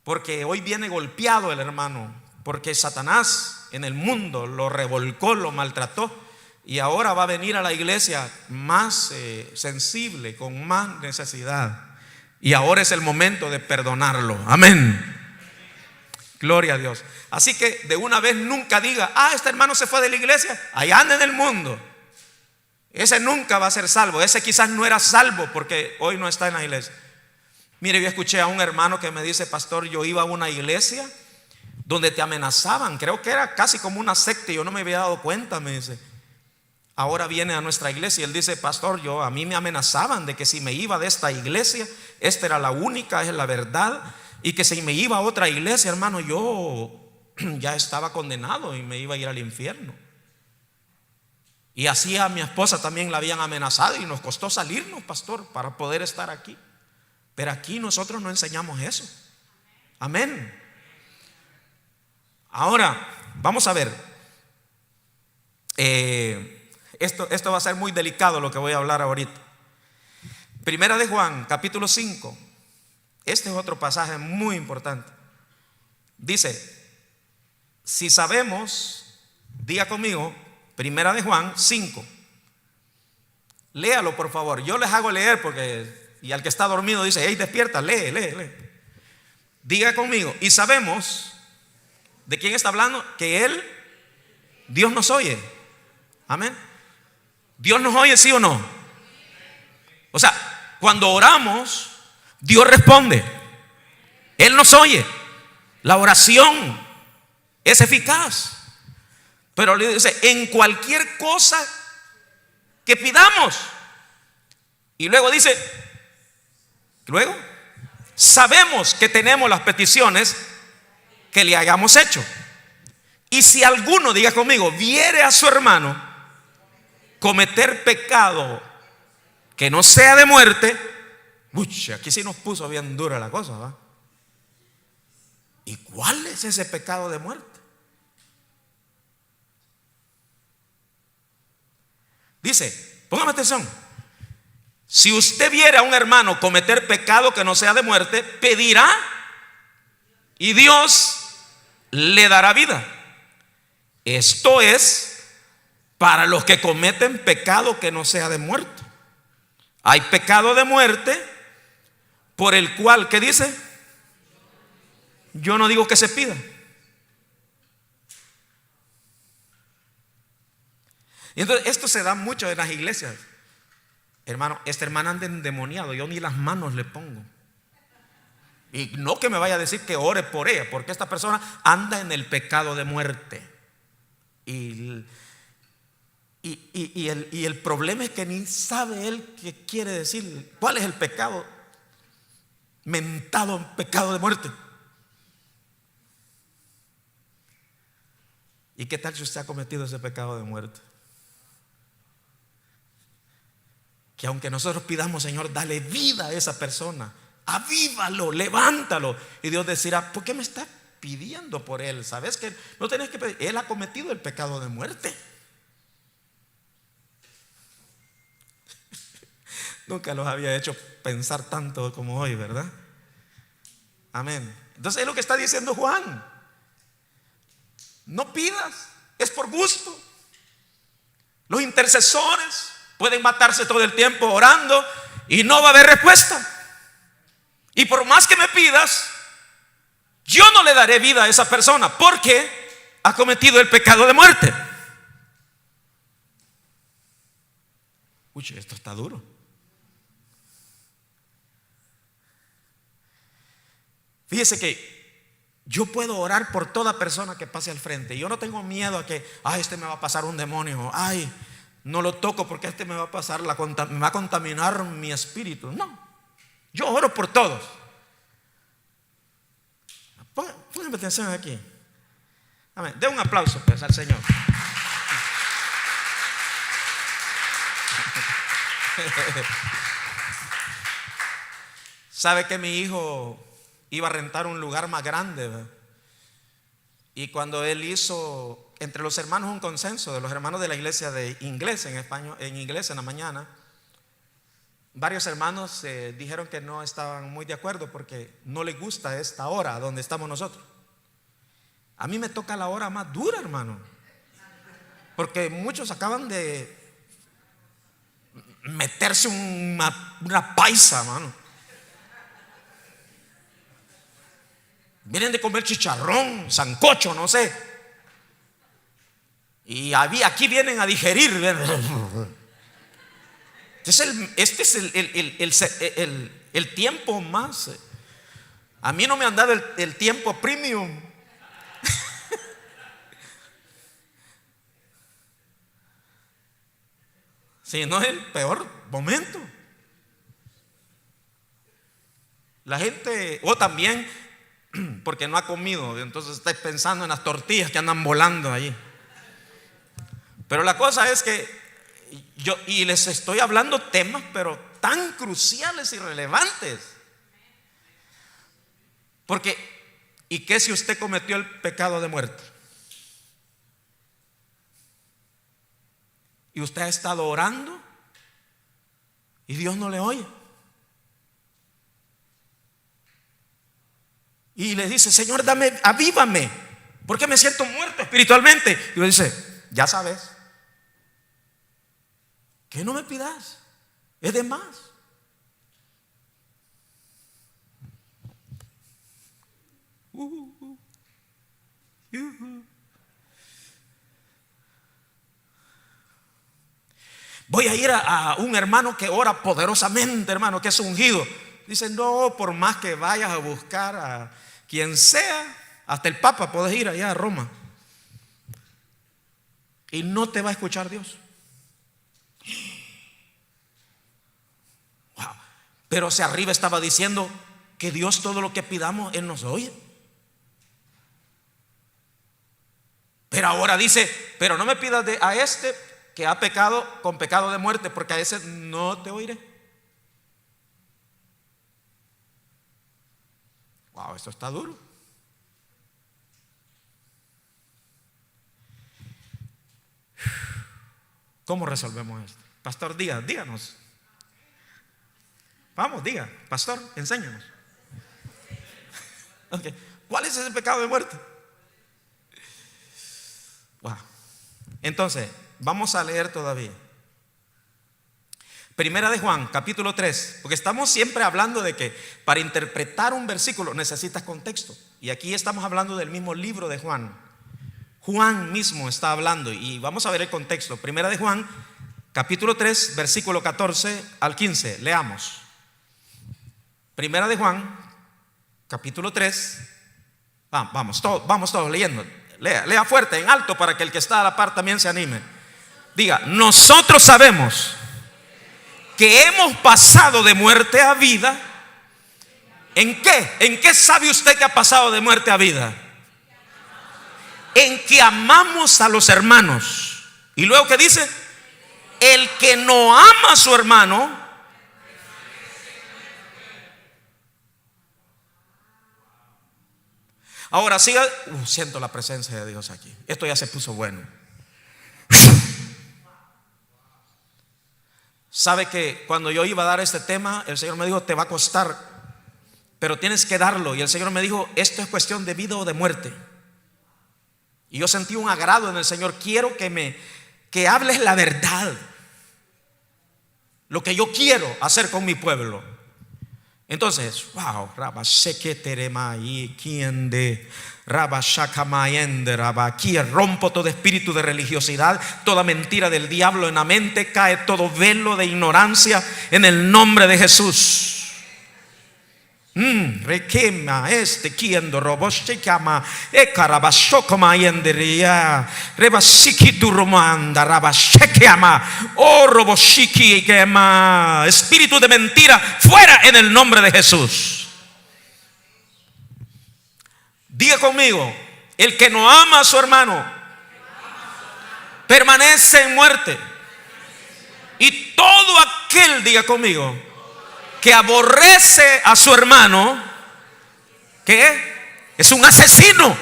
porque hoy viene golpeado el hermano, porque Satanás en el mundo lo revolcó, lo maltrató, y ahora va a venir a la iglesia más sensible, con más necesidad. Y ahora es el momento de perdonarlo. Amén. Gloria a Dios. Así que de una vez nunca diga, este hermano se fue de la iglesia, allá anda en el mundo. Ese nunca va a ser salvo. Ese quizás no era salvo porque hoy no está en la iglesia. Mire, yo escuché a un hermano que me dice, pastor, yo iba a una iglesia donde te amenazaban. Creo que era casi como una secta y yo no me había dado cuenta, me dice. Ahora viene a nuestra iglesia y él dice, pastor, a mí me amenazaban de que si me iba de esta iglesia, esta era la única, es la verdad. Y que si me iba a otra iglesia, hermano, yo ya estaba condenado y me iba a ir al infierno. Y así a mi esposa también la habían amenazado y nos costó salirnos, pastor, para poder estar aquí. Pero aquí nosotros no enseñamos eso. Amén. Ahora, vamos a ver. Esto va a ser muy delicado lo que voy a hablar ahorita. Primera de Juan, capítulo 5. Este es otro pasaje muy importante. Dice, si sabemos, diga conmigo, Primera de Juan 5. Léalo por favor. Yo les hago leer porque, y al que está dormido dice, hey, despierta, lee. Diga conmigo, y sabemos, ¿de quién está hablando? Que Dios nos oye. Amén. ¿Dios nos oye, sí o no? O sea, cuando oramos, Dios responde. Él nos oye. La oración es eficaz. Pero le dice, en cualquier cosa que pidamos. Y luego dice, sabemos que tenemos las peticiones que le hayamos hecho. Y si alguno, diga conmigo, viere a su hermano cometer pecado que no sea de muerte, aquí sí nos puso bien dura la cosa, ¿va? ¿Y cuál es ese pecado de muerte? Dice, póngame atención. Si usted viera a un hermano cometer pecado que no sea de muerte, pedirá y Dios le dará vida. Esto es para los que cometen pecado que no sea de muerte. Hay pecado de muerte por el cual, ¿qué dice? Yo no digo que se pida. Y entonces esto se da mucho en las iglesias. Hermano, esta hermana anda endemoniado, yo ni las manos le pongo. Y no que me vaya a decir que ore por ella, porque esta persona anda en el pecado de muerte. Y el problema es que ni sabe él qué quiere decir, cuál es el pecado, mentado pecado de muerte. ¿Y qué tal si usted ha cometido ese pecado de muerte? Que aunque nosotros pidamos, Señor, dale vida a esa persona, avívalo, levántalo, y Dios decirá, ¿por qué me estás pidiendo por él? ¿Sabes que no tenés que pedir? Él ha cometido el pecado de muerte. Nunca los había hecho pensar tanto como hoy, ¿verdad? Amén. Entonces es lo que está diciendo Juan. No pidas, es por gusto. Los intercesores pueden matarse todo el tiempo orando y no va a haber respuesta. Y por más que me pidas, yo no le daré vida a esa persona porque ha cometido el pecado de muerte. Uy, esto está duro. Fíjese que yo puedo orar por toda persona que pase al frente. Yo no tengo miedo a que, este me va a pasar un demonio. No lo toco porque este me va a pasar, me va a contaminar mi espíritu. No, yo oro por todos. Pónganme atención aquí. Amén. De un aplauso pues al Señor. Sabe que mi hijo iba a rentar un lugar más grande, ¿verdad? Y cuando él hizo entre los hermanos un consenso de los hermanos de la iglesia de inglés en español, en inglés en la mañana, varios hermanos dijeron que no estaban muy de acuerdo porque no les gusta esta hora donde estamos nosotros. A mí me toca la hora más dura, hermano, porque muchos acaban de meterse una paisa, hermano. Vienen de comer chicharrón, sancocho, no sé. Y aquí vienen a digerir. Este es el tiempo más. A mí no me han dado el tiempo premium. Si no es el peor momento. La gente, o también porque no ha comido, entonces está pensando en las tortillas que andan volando allí. Pero la cosa es que y les estoy hablando temas pero tan cruciales y relevantes. Porque, ¿y qué si usted cometió el pecado de muerte? Y usted ha estado orando y Dios no le oye. Y le dice, Señor, avívame, porque me siento muerto espiritualmente. Y le dice, ya sabes, que no me pidas, es de más. Voy a ir a un hermano que ora poderosamente, hermano, que es ungido. Dice, no, por más que vayas a buscar a quien sea, hasta el Papa puedes ir allá a Roma y no te va a escuchar Dios. Wow. Pero si arriba estaba diciendo que Dios todo lo que pidamos Él nos oye. Pero ahora dice, pero no me pidas a este que ha pecado con pecado de muerte, porque a ese no te oiré. Wow, esto está duro. ¿Cómo resolvemos esto? Pastor, díganos. Vamos, diga, pastor, enséñanos. Okay. ¿Cuál es ese pecado de muerte? Wow. Entonces, vamos a leer todavía. Primera de Juan, capítulo 3, porque estamos siempre hablando de que para interpretar un versículo necesitas contexto. Y aquí estamos hablando del mismo libro de Juan. Juan mismo está hablando y vamos a ver el contexto. Primera de Juan, capítulo 3, versículo 14 al 15. Leamos. Primera de Juan, capítulo 3. Vamos todos leyendo. Lea fuerte, en alto, para que el que está a la par también se anime. Diga: nosotros sabemos que hemos pasado de muerte a vida. ¿En qué? ¿En qué sabe usted que ha pasado de muerte a vida? En que amamos a los hermanos. Y luego, ¿qué dice? El que no ama a su hermano, ahora siga. Siento la presencia de Dios aquí. Esto ya se puso bueno. Sabe que cuando yo iba a dar este tema, el Señor me dijo: te va a costar, pero tienes que darlo. Y el Señor me dijo: esto es cuestión de vida o de muerte. Y yo sentí un agrado en el Señor. Quiero que hables la verdad, lo que yo quiero hacer con mi pueblo. Entonces, wow, aquí rompo todo espíritu de religiosidad, toda mentira del diablo en la mente, cae todo velo de ignorancia en el nombre de Jesús. Requema este quiendo roboshikama ekarabashokoma yenderia rebashiki duromanda rabashekiama o roboshiki kema. Espíritu de mentira, fuera en el nombre de Jesús. Diga conmigo: el que no ama a su hermano permanece en muerte. Y todo aquel, diga conmigo, que aborrece a su hermano, ¿qué? Es un asesino.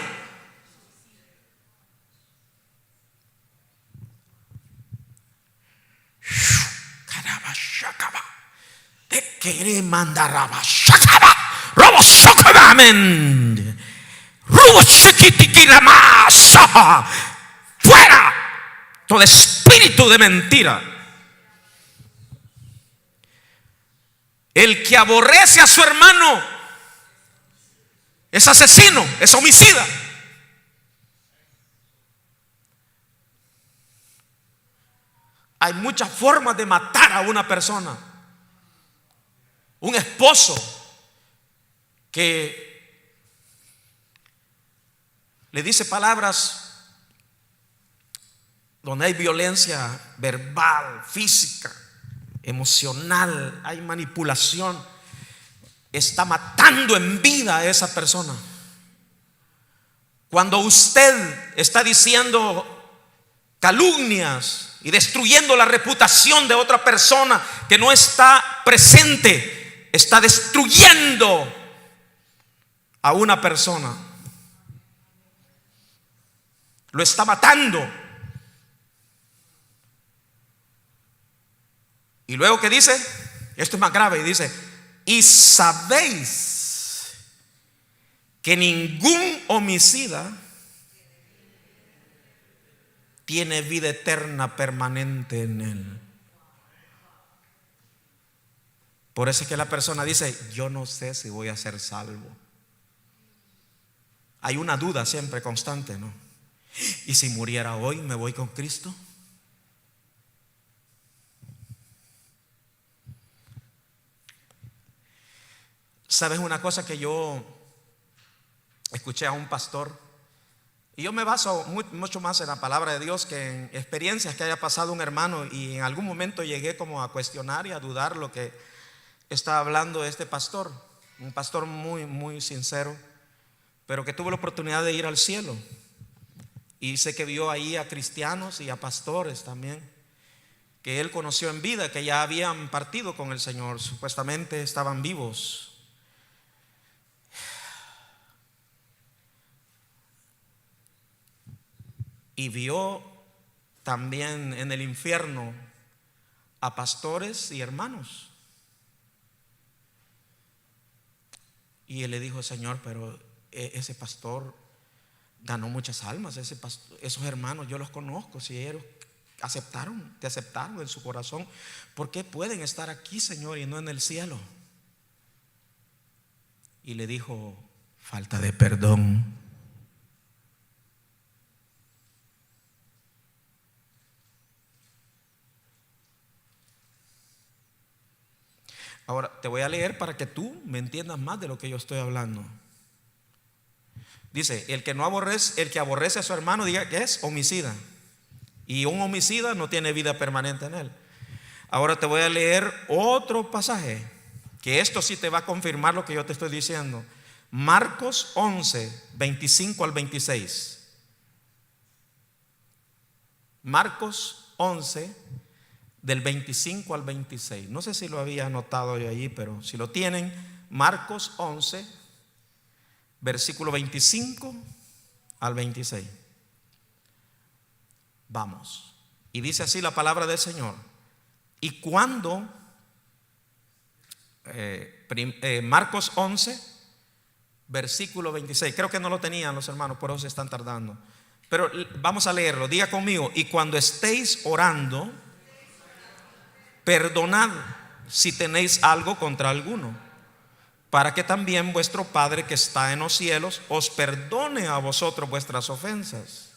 Te quiere mandar fuera todo espíritu de mentira. El que aborrece a su hermano es asesino, es homicida. Hay muchas formas de matar a una persona. Un esposo que le dice palabras donde hay violencia verbal, física, emocional, hay manipulación, está matando en vida a esa persona. Cuando usted está diciendo calumnias y destruyendo la reputación de otra persona que no está presente, está destruyendo a una persona, lo está matando. Y luego, ¿qué dice? Esto es más grave. Y dice: y sabéis que ningún homicida tiene vida eterna permanente en él. Por eso es que la persona dice: yo no sé si voy a ser salvo. Hay una duda siempre constante, ¿no? ¿Y si muriera hoy, me voy con Cristo? ¿Sabes una cosa que yo escuché a un pastor? Y yo me baso mucho más en la palabra de Dios que en experiencias que haya pasado un hermano. Y en algún momento llegué como a cuestionar y a dudar lo que está hablando este pastor. Un pastor muy, muy sincero, pero que tuvo la oportunidad de ir al cielo. Y sé que vio ahí a cristianos y a pastores también, que él conoció en vida, que ya habían partido con el Señor, supuestamente estaban vivos. Y vio también en el infierno a pastores y hermanos. Y él le dijo: Señor, pero ese pastor ganó muchas almas. Esos hermanos yo los conozco. Si ellos te aceptaron en su corazón, ¿por qué pueden estar aquí, Señor, y no en el cielo? Y le dijo: falta de perdón. Ahora te voy a leer para que tú me entiendas más de lo que yo estoy hablando. Dice: el que aborrece a su hermano, diga que es homicida, y un homicida no tiene vida permanente en él. Ahora te voy a leer otro pasaje, que esto sí te va a confirmar lo que yo te estoy diciendo. Marcos 11, 25 al 26. Marcos 11, del 25 al 26. No sé si lo había anotado yo allí, pero si lo tienen, Marcos 11, versículo 25 al 26. Vamos. Y dice así la palabra del Señor. Y cuando Marcos 11, versículo 26. Creo que no lo tenían los hermanos, por eso se están tardando. Pero vamos a leerlo. Diga conmigo: y cuando estéis orando, perdonad si tenéis algo contra alguno, para que también vuestro Padre que está en los cielos os perdone a vosotros vuestras ofensas.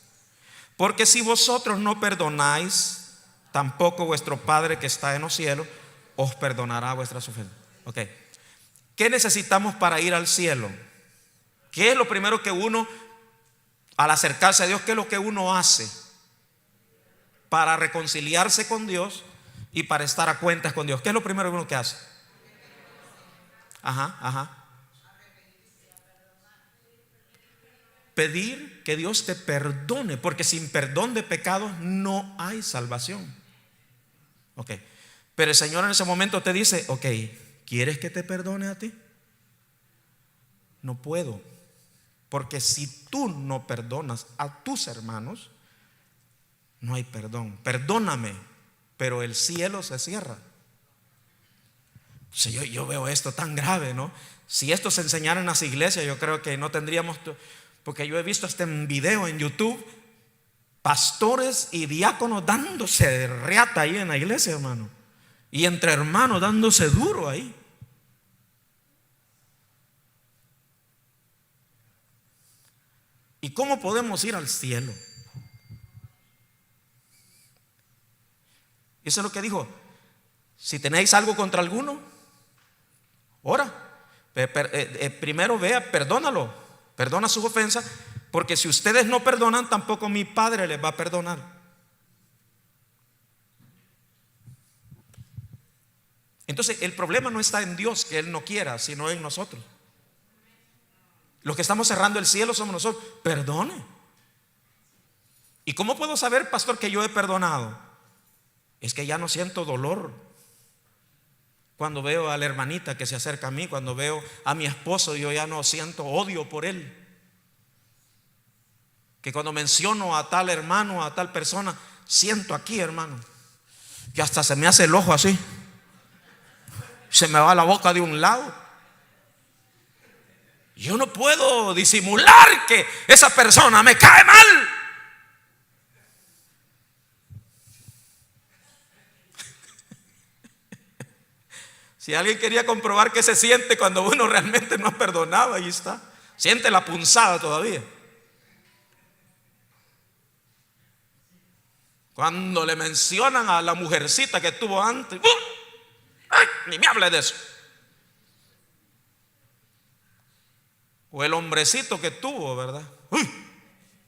Porque si vosotros no perdonáis, tampoco vuestro Padre que está en los cielos os perdonará vuestras ofensas. Ok. ¿Qué necesitamos para ir al cielo? ¿Qué es lo primero que uno, al acercarse a Dios, qué es lo que uno hace para reconciliarse con Dios y para estar a cuentas con Dios? ¿Qué es lo primero que uno que hace? Pedir que Dios te perdone, porque sin perdón de pecados no hay salvación. Ok. Pero el Señor en ese momento te dice: ok, ¿quieres que te perdone a ti? No puedo, porque si tú no perdonas a tus hermanos, no hay perdón. Perdóname, pero el cielo se cierra. O sea, yo veo esto tan grave, ¿no? Si esto se enseñara en las iglesias, yo creo que no tendríamos, porque yo he visto este video en YouTube, pastores y diáconos dándose de reata ahí en la iglesia, hermano, y entre hermanos dándose duro ahí. ¿Y cómo podemos ir al cielo? Eso es lo que dijo: si tenéis algo contra alguno, ora. Primero vea, perdónalo, perdona sus ofensas, porque si ustedes no perdonan, tampoco mi Padre les va a perdonar. Entonces el problema no está en Dios, que Él no quiera, sino en nosotros. Los que estamos cerrando el cielo somos nosotros. Perdone. ¿Y cómo puedo saber, pastor, que yo he perdonado? Es que ya no siento dolor cuando veo a la hermanita que se acerca a mí, cuando veo a mi esposo, yo ya no siento odio por él. Que cuando menciono a tal hermano, a tal persona, siento aquí, hermano, que hasta se me hace el ojo así, se me va la boca de un lado. Yo no puedo disimular que esa persona me cae mal. Si alguien quería comprobar qué se siente cuando uno realmente no ha perdonado, ahí está. Siente la punzada todavía. Cuando le mencionan a la mujercita que tuvo antes, ¡ay! Ni me hable de eso. O el hombrecito que tuvo, ¿verdad?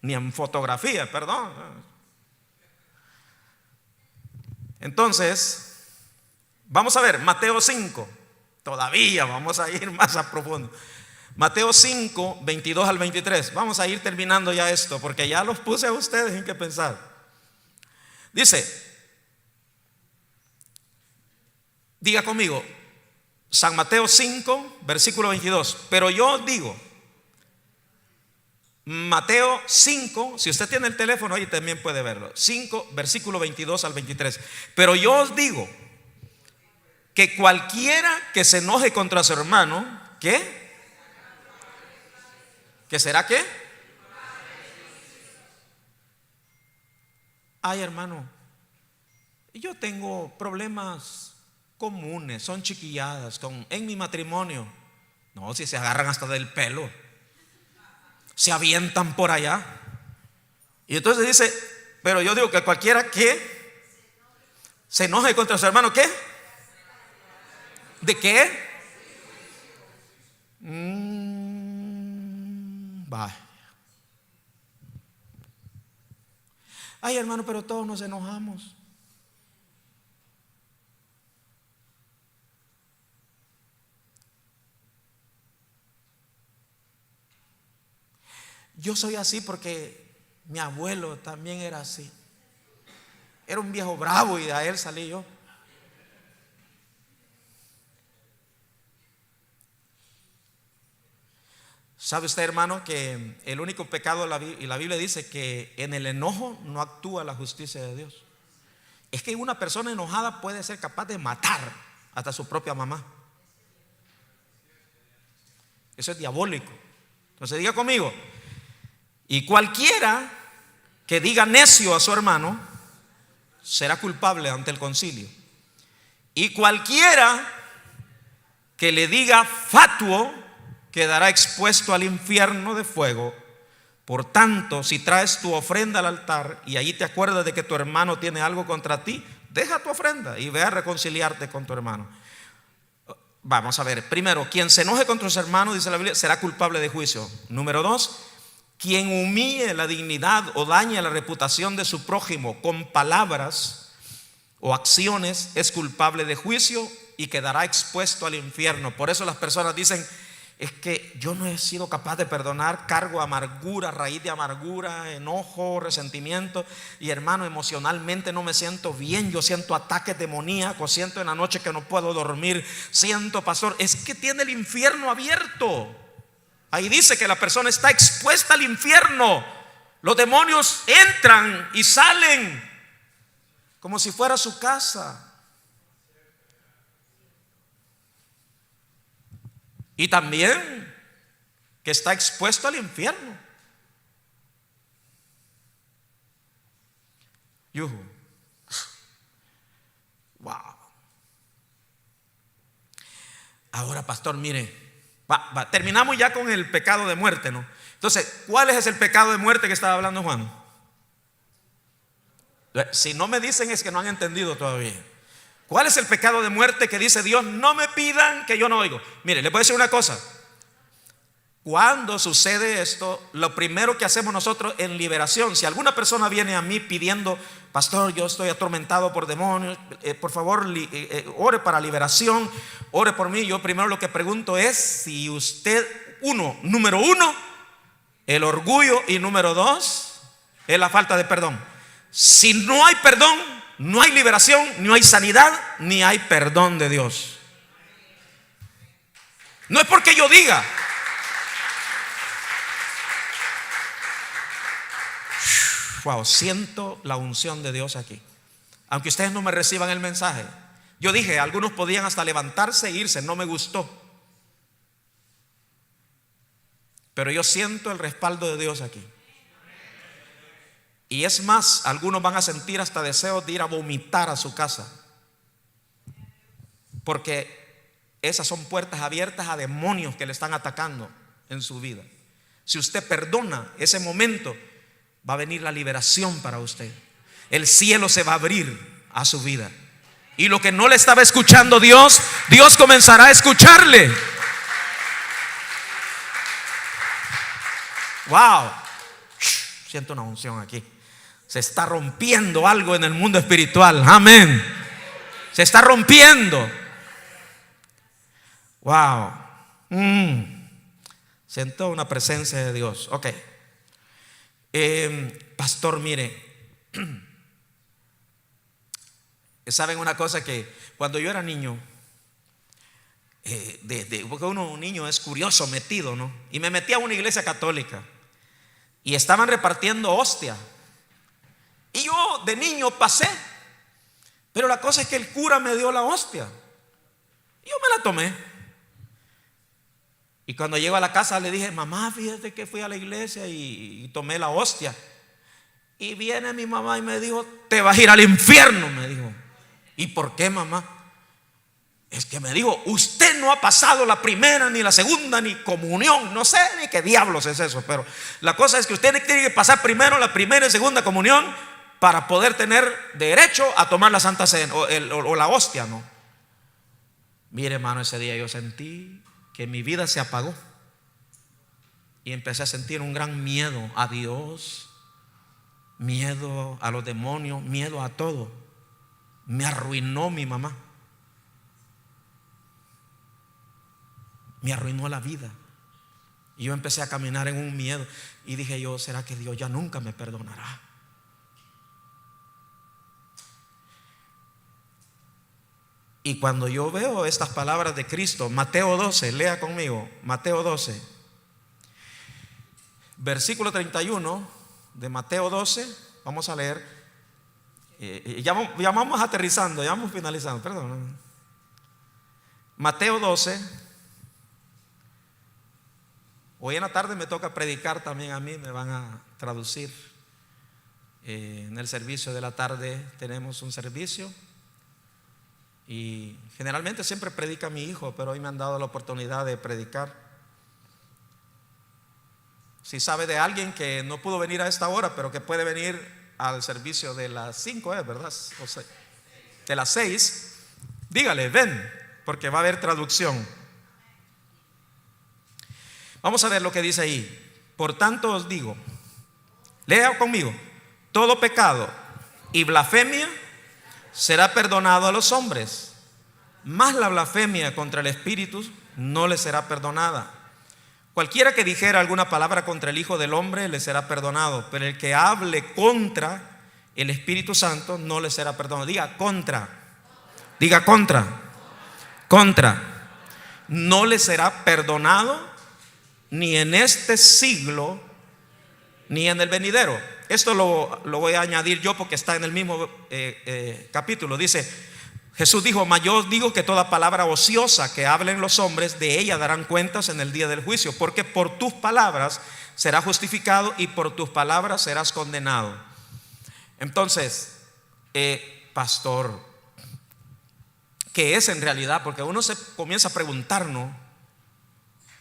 Ni en fotografía, perdón. Entonces, vamos a ver Mateo 5. Todavía vamos a ir más a profundo. Mateo 5, 22 al 23. Vamos a ir terminando ya esto, porque ya los puse a ustedes en qué pensar. Dice, diga conmigo, San Mateo 5, versículo 22. Pero yo digo, Mateo 5, si usted tiene el teléfono ahí también puede verlo, 5, versículo 22 al 23. Pero yo os digo que cualquiera que se enoje contra su hermano, ¿qué? ¿Qué será qué? Ay, hermano, yo tengo problemas comunes, son chiquilladas en mi matrimonio. No, si se agarran hasta del pelo, se avientan por allá. Y entonces dice, pero yo digo que cualquiera que se enoje contra su hermano, ¿qué? ¿De qué? Vaya. Ay, hermano, pero todos nos enojamos. Yo soy así porque mi abuelo también era así. Era un viejo bravo y de él salí yo. ¿Sabe usted, hermano, que el único pecado, y la Biblia dice que en el enojo no actúa la justicia de Dios? Es que una persona enojada puede ser capaz de matar hasta su propia mamá. Eso es diabólico. Entonces diga conmigo, y cualquiera que diga necio a su hermano será culpable ante el concilio. Y cualquiera que le diga fatuo quedará expuesto al infierno de fuego. Por tanto, si traes tu ofrenda al altar y allí te acuerdas de que tu hermano tiene algo contra ti, deja tu ofrenda y ve a reconciliarte con tu hermano. Vamos a ver, primero, quien se enoje contra su hermano, dice la Biblia, será culpable de juicio. Número 2, quien humille la dignidad o dañe la reputación de su prójimo con palabras o acciones es culpable de juicio y quedará expuesto al infierno. Por eso las personas dicen, es que yo no he sido capaz de perdonar, cargo amargura, raíz de amargura, enojo, resentimiento. Y hermano, emocionalmente no me siento bien, yo siento ataques demoníacos, siento en la noche que no puedo dormir, siento, pastor, es que tiene el infierno abierto. Ahí dice que la persona está expuesta al infierno. Los demonios entran y salen como si fuera su casa. Y también que está expuesto al infierno. Wow. Ahora, pastor, mire, terminamos ya con el pecado de muerte, ¿no? Entonces, ¿cuál es el pecado de muerte que estaba hablando Juan? Si no me dicen es que no han entendido todavía. ¿Cuál es el pecado de muerte que dice Dios? No me pidan que yo no oigo. Mire, le puedo decir una cosa. Cuando sucede esto, lo primero que hacemos nosotros en liberación, si alguna persona viene a mí pidiendo, pastor, yo estoy atormentado por demonios, por favor, ore para liberación, ore por mí. Yo primero lo que pregunto es si usted, número uno, el orgullo, y número 2, es la falta de perdón. Si no hay perdón, no hay liberación, no hay sanidad, ni hay perdón de Dios. No es porque yo diga. Wow, siento la unción de Dios aquí. Aunque ustedes no me reciban el mensaje. Yo dije, algunos podían hasta levantarse e irse, no me gustó. Pero yo siento el respaldo de Dios aquí. Y es más, algunos van a sentir hasta deseos de ir a vomitar a su casa. Porque esas son puertas abiertas a demonios que le están atacando en su vida. Si usted perdona ese momento, va a venir la liberación para usted. El cielo se va a abrir a su vida. Y lo que no le estaba escuchando Dios, Dios comenzará a escucharle. Wow. Siento una unción aquí. Se está rompiendo algo en el mundo espiritual. Amén. Se está rompiendo. Wow. Siento una presencia de Dios. Ok. Pastor, mire, ¿saben una cosa? Que cuando yo era niño, porque un niño es curioso, metido, ¿no? Y me metí a una iglesia católica y estaban repartiendo hostia. Y yo de niño pasé, pero la cosa es que el cura me dio la hostia y yo me la tomé. Y cuando llego a la casa le dije, mamá, fíjate que fui a la iglesia y tomé la hostia. Y viene mi mamá y me dijo: te vas a ir al infierno, me dijo. ¿Y por qué, mamá? Es que me dijo: usted no ha pasado la primera, ni la segunda, ni comunión. No sé ni qué diablos es eso, pero la cosa es que usted tiene que pasar primero la primera y segunda comunión para poder tener derecho a tomar la Santa Cena o la hostia, ¿no? Mire, hermano, ese día yo sentí que mi vida se apagó y empecé a sentir un gran miedo a Dios, miedo a los demonios, miedo a todo. Me arruinó mi mamá, me arruinó la vida. Y yo empecé a caminar en un miedo y dije yo: ¿será que Dios ya nunca me perdonará? Y cuando yo veo estas palabras de Cristo, Mateo 12, lea conmigo, Mateo 12, versículo 31 de Mateo 12, vamos a leer. Ya vamos aterrizando, ya vamos finalizando, perdón. Mateo 12. Hoy en la tarde me toca predicar también a mí, me van a traducir. En el servicio de la tarde tenemos un servicio y generalmente siempre predica mi hijo, pero hoy me han dado la oportunidad de predicar. Si sabe de alguien que no pudo venir a esta hora, pero que puede venir al servicio de las 5, ¿verdad? O sea, de las 6, dígale: ven, porque va a haber traducción. Vamos a ver lo que dice ahí. Por tanto os digo, lea conmigo: todo pecado y blasfemia será perdonado a los hombres, mas la blasfemia contra el Espíritu no le será perdonada. Cualquiera que dijera alguna palabra contra el Hijo del Hombre le será perdonado, pero el que hable contra el Espíritu Santo no le será perdonado. Diga: contra. Diga: contra. Contra. No le será perdonado ni en este siglo ni en el venidero. Esto lo voy a añadir yo porque está en el mismo capítulo. Dice: Jesús dijo: mas yo os digo que toda palabra ociosa que hablen los hombres, de ella darán cuentas en el día del juicio, porque por tus palabras serás justificado y por tus palabras serás condenado. Entonces, pastor, ¿qué es en realidad? Porque uno se comienza a preguntarnos.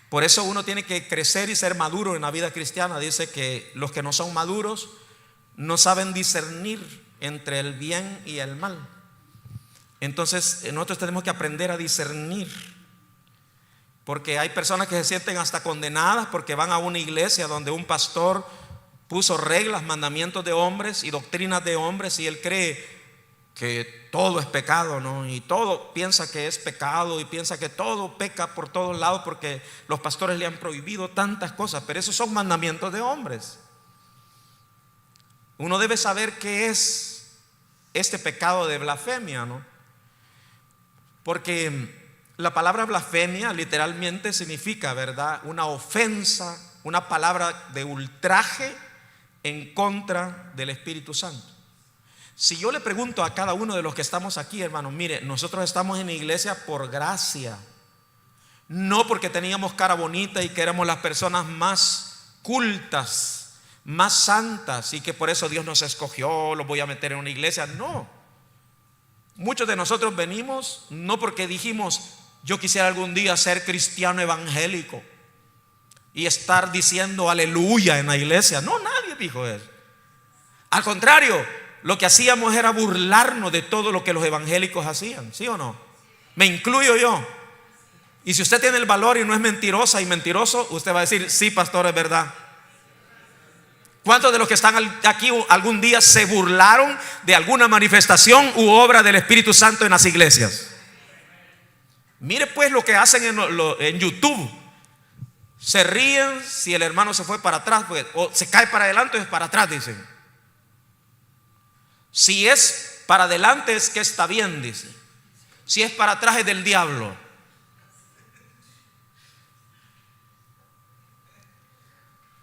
Por eso uno tiene que crecer y ser maduro en la vida cristiana. Dice que los que no son maduros no saben discernir entre el bien y el mal. Entonces nosotros tenemos que aprender a discernir, porque hay personas que se sienten hasta condenadas porque van a una iglesia donde un pastor puso reglas, mandamientos de hombres y doctrinas de hombres, y él cree que todo es pecado, ¿no? Y todo piensa que es pecado y piensa que todo peca por todos lados porque los pastores le han prohibido tantas cosas, pero esos son mandamientos de hombres. Uno debe saber qué es este pecado de blasfemia, ¿no? Porque la palabra blasfemia literalmente significa, ¿verdad?, una ofensa, una palabra de ultraje en contra del Espíritu Santo. Si yo le pregunto a cada uno de los que estamos aquí, hermanos, mire, nosotros estamos en la iglesia por gracia, no porque teníamos cara bonita y que éramos las personas más cultas, más santas, y que por eso Dios nos escogió, los voy a meter en una iglesia. No, muchos de nosotros venimos no porque dijimos: yo quisiera algún día ser cristiano evangélico y estar diciendo aleluya en la iglesia. No, nadie dijo eso. Al contrario, lo que hacíamos era burlarnos de todo lo que los evangélicos hacían, ¿sí o no? Me incluyo yo. Y si usted tiene el valor y no es mentirosa y mentiroso, usted va a decir: sí, pastor, es verdad. ¿Cuántos de los que están aquí algún día se burlaron de alguna manifestación u obra del Espíritu Santo en las iglesias? Mire pues lo que hacen en YouTube. Se ríen si el hermano se fue para atrás, o se cae para adelante o es para atrás, dicen. Si es para adelante es que está bien, dice. Si es para atrás es del diablo.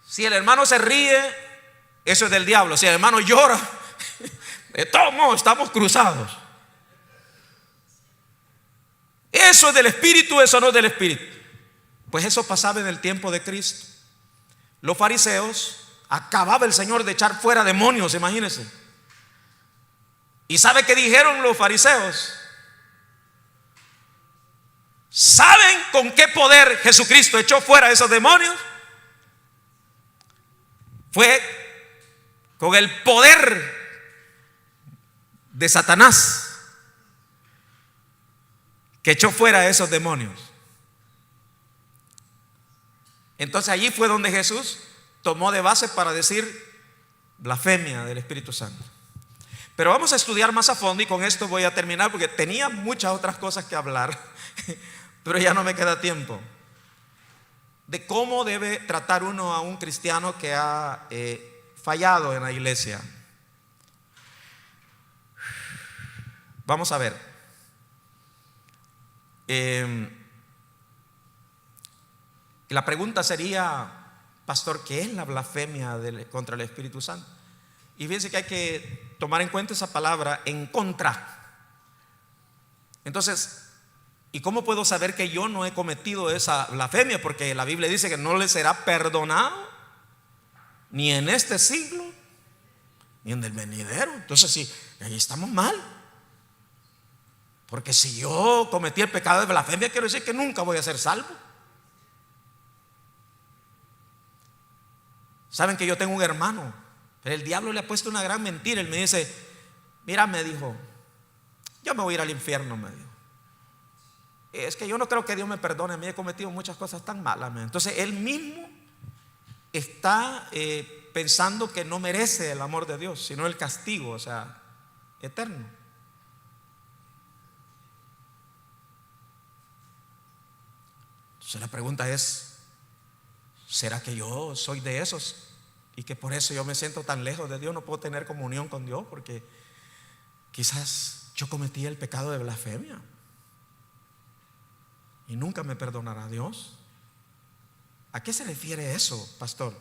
Si el hermano se ríe, eso es del diablo. Si el hermano llora, de todos modos estamos cruzados. Eso es del Espíritu, eso no es del Espíritu. Pues eso pasaba en el tiempo de Cristo. Los fariseos Acababa el Señor de echar fuera demonios, imagínense. ¿Y sabe qué dijeron los fariseos? ¿Saben con qué poder Jesucristo echó fuera esos demonios? Fue con el poder de Satanás que echó fuera esos demonios. Entonces allí fue donde Jesús tomó de base para decir blasfemia del Espíritu Santo. Pero vamos a estudiar más a fondo, y con esto voy a terminar porque tenía muchas otras cosas que hablar, pero ya no me queda tiempo. De cómo debe tratar uno a un cristiano que ha fallado en la iglesia. Vamos a ver. La pregunta sería: pastor, ¿qué es la blasfemia contra el Espíritu Santo? Y fíjense que hay que tomar en cuenta esa palabra, en contra. Entonces, ¿y cómo puedo saber que yo no he cometido esa blasfemia? Porque la Biblia dice que no le será perdonado ni en este siglo ni en el venidero. Entonces, sí, ahí estamos mal. Porque si yo cometí el pecado de blasfemia, quiero decir que nunca voy a ser salvo. Saben que yo tengo un hermano, pero el diablo le ha puesto una gran mentira. Él me dice: mira, me dijo, yo me voy a ir al infierno, me dijo. Es que yo no creo que Dios me perdone, a mí he cometido muchas cosas tan malas. Entonces él mismo está pensando que no merece el amor de Dios, sino el castigo, o sea, eterno. Entonces la pregunta es: ¿será que yo soy de esos? Y que por eso yo me siento tan lejos de Dios, no puedo tener comunión con Dios, porque quizás yo cometí el pecado de blasfemia y nunca me perdonará Dios. ¿A qué se refiere eso, pastor?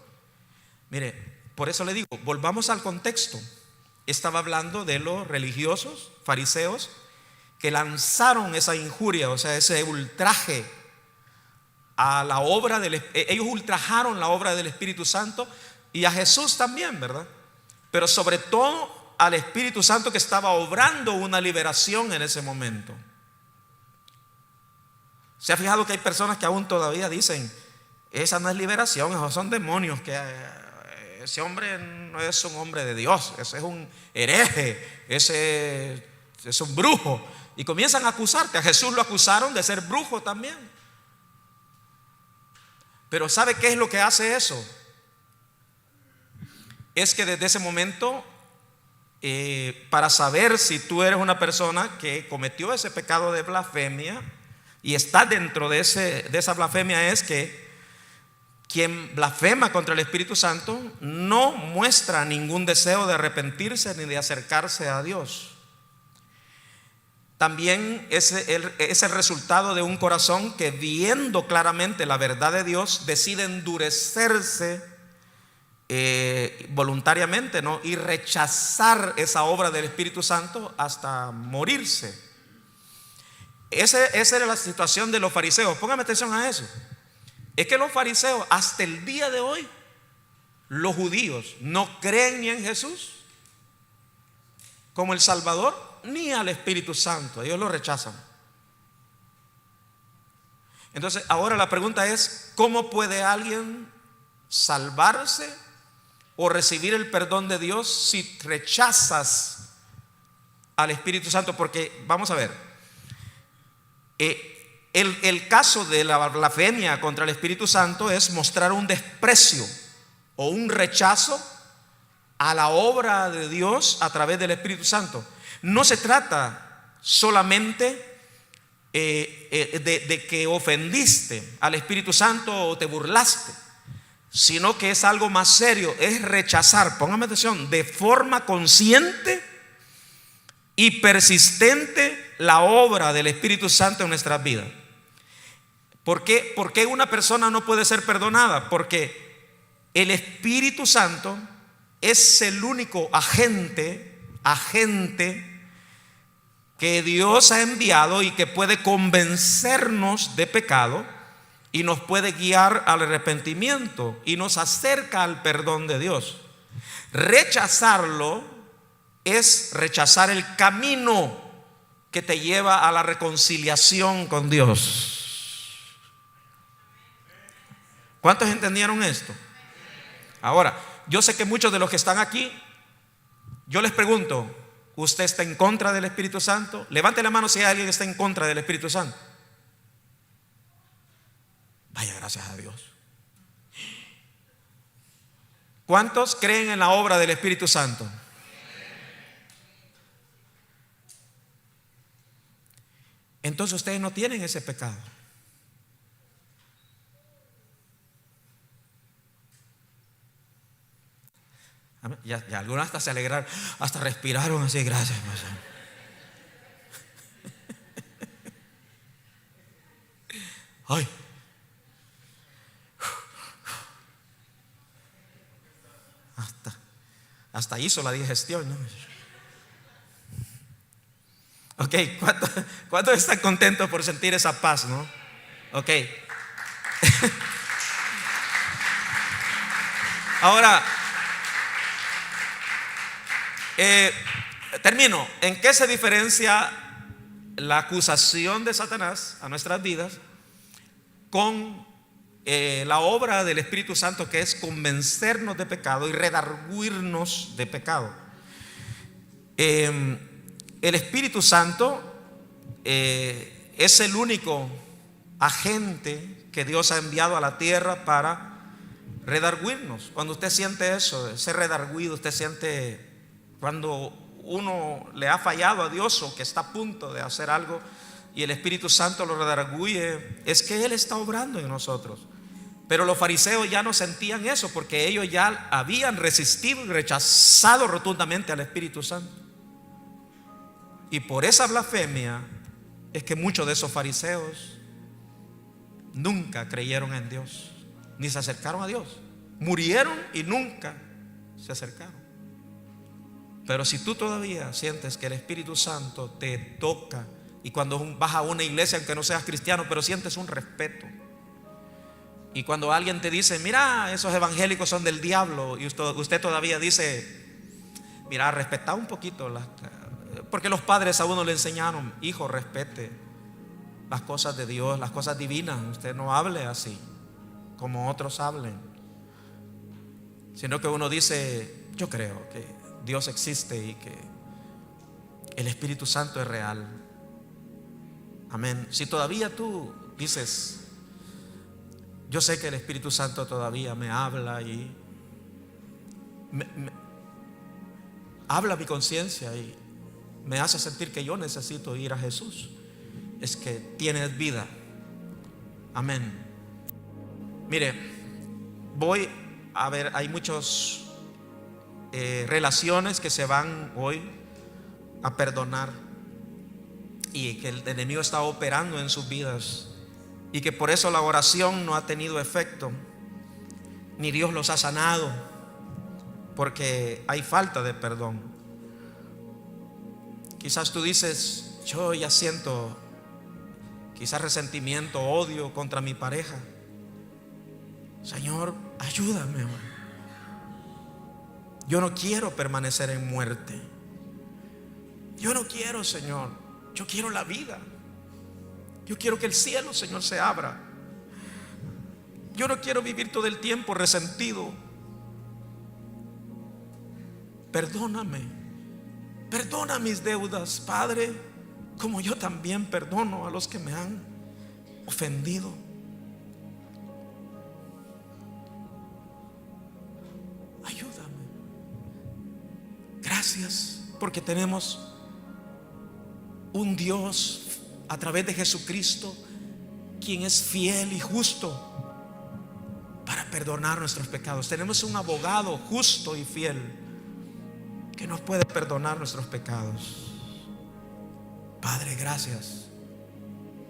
Mire, por eso le digo, volvamos al contexto. Estaba hablando de los religiosos, fariseos, que lanzaron esa injuria, o sea, ese ultraje a la obra ellos ultrajaron la obra del Espíritu Santo, y a Jesús también, ¿verdad? Pero sobre todo al Espíritu Santo, que estaba obrando una liberación en ese momento. ¿Se ha fijado que hay personas que aún todavía dicen: esa no es liberación, esos son demonios, que ese hombre no es un hombre de Dios, ese es un hereje, ese es un brujo? Y comienzan a acusarte. A Jesús lo acusaron de ser brujo también. Pero ¿sabe qué es lo que hace eso? Es que desde ese momento, para saber si tú eres una persona que cometió ese pecado de blasfemia y está dentro de esa blasfemia, es que quien blasfema contra el Espíritu Santo no muestra ningún deseo de arrepentirse ni de acercarse a Dios. También es el resultado de un corazón que, viendo claramente la verdad de Dios, decide endurecerse voluntariamente, ¿no? Y rechazar esa obra del Espíritu Santo hasta morirse. Esa era la situación de los fariseos. Póngame atención a eso. Es que los fariseos, hasta el día de hoy, los judíos no creen ni en Jesús como el Salvador, ni al Espíritu Santo. Ellos lo rechazan. Entonces ahora la pregunta es: ¿cómo puede alguien salvarse o recibir el perdón de Dios si rechazas al Espíritu Santo? Porque vamos a ver, el caso de la blasfemia contra el Espíritu Santo es mostrar un desprecio o un rechazo a la obra de Dios a través del Espíritu Santo. No se trata solamente de que ofendiste al Espíritu Santo o te burlaste, sino que es algo más serio. Es rechazar, póngame atención, de forma consciente y persistente la obra del Espíritu Santo en nuestras vidas. ¿Por qué una persona no puede ser perdonada? Porque el Espíritu Santo es el único agente que Dios ha enviado y que puede convencernos de pecado y nos puede guiar al arrepentimiento y nos acerca al perdón de Dios. Rechazarlo es rechazar el camino que te lleva a la reconciliación con Dios. ¿Cuántos entendieron esto? Ahora, yo sé que muchos de los que están aquí, yo les pregunto, ¿usted está en contra del Espíritu Santo? Levante la mano si hay alguien que está en contra del Espíritu Santo. Vaya, gracias a Dios. ¿Cuántos creen en la obra del Espíritu Santo? Entonces ustedes no tienen ese pecado. Ya algunos hasta se alegraron, hasta respiraron así, gracias. Ay. Hasta hizo la digestión, ¿no? Ok, ¿cuántos están contentos por sentir esa paz, no? Ok. Ahora, termino. ¿En qué se diferencia la acusación de Satanás a nuestras vidas con la obra del Espíritu Santo, que es convencernos de pecado y redarguirnos de pecado? El Espíritu Santo es el único agente que Dios ha enviado a la tierra para redarguirnos. Cuando usted siente eso, ese redarguido, usted siente cuando uno le ha fallado a Dios o que está a punto de hacer algo y el Espíritu Santo lo redarguye, es que Él está obrando en nosotros. Pero los fariseos ya no sentían eso, porque ellos ya habían resistido y rechazado rotundamente al Espíritu Santo. Y por esa blasfemia es que muchos de esos fariseos nunca creyeron en Dios, ni se acercaron a Dios. Murieron y nunca se acercaron. Pero si tú todavía sientes que el Espíritu Santo te toca, y cuando vas a una iglesia, aunque no seas cristiano, pero sientes un respeto, y cuando alguien te dice, mira, esos evangélicos son del diablo, y usted todavía dice, mira, respetá un poquito porque los padres a uno le enseñaron, hijo, respete las cosas de Dios, las cosas divinas. Usted no hable así como otros hablen, sino que uno dice, yo creo que Dios existe y que el Espíritu Santo es real. Amén. Si todavía tú dices, yo sé que el Espíritu Santo todavía me habla y habla mi conciencia y me hace sentir que yo necesito ir a Jesús, es que tienes vida. Amén. Mire, voy a ver, hay muchas relaciones que se van hoy a perdonar y que el enemigo está operando en sus vidas, y que por eso la oración no ha tenido efecto, ni Dios los ha sanado, porque hay falta de perdón. Quizás tú dices, yo ya siento quizás resentimiento, odio contra mi pareja. Señor, ayúdame. Yo no quiero permanecer en muerte. Yo no quiero, Señor. Yo quiero la vida. Yo quiero que el cielo, Señor, se abra. Yo no quiero vivir todo el tiempo resentido. Perdóname. Perdona mis deudas, Padre, como yo también perdono a los que me han ofendido. Ayúdame. Gracias porque tenemos un Dios a través de Jesucristo, quien es fiel y justo para perdonar nuestros pecados. Tenemos un abogado justo y fiel que nos puede perdonar nuestros pecados. Padre, gracias.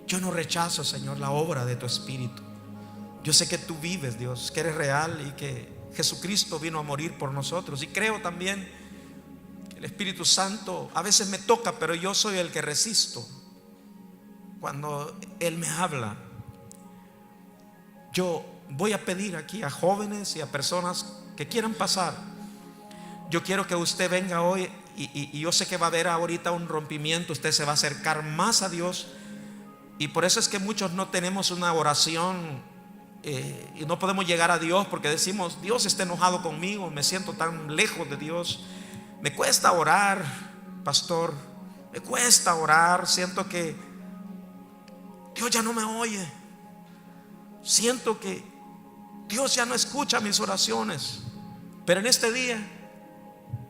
Yo no rechazo, Señor, la obra de tu Espíritu. Yo sé que tú vives, Dios, que eres real y que Jesucristo vino a morir por nosotros. Y creo también que el Espíritu Santo a veces me toca, pero yo soy el que resisto cuando Él me habla. yo voy a pedir aquí a jóvenes y a personas que quieran pasar. Yo quiero que usted venga hoy y yo sé que va a haber ahorita un rompimiento. Usted se va a acercar más a Dios. Y por eso es que muchos no tenemos una oración y no podemos llegar a Dios, porque decimos: Dios está enojado conmigo, me siento tan lejos de Dios, me cuesta orar, pastor, me cuesta orar, siento que Dios ya no me oye, siento que Dios ya no escucha mis oraciones. Pero en este día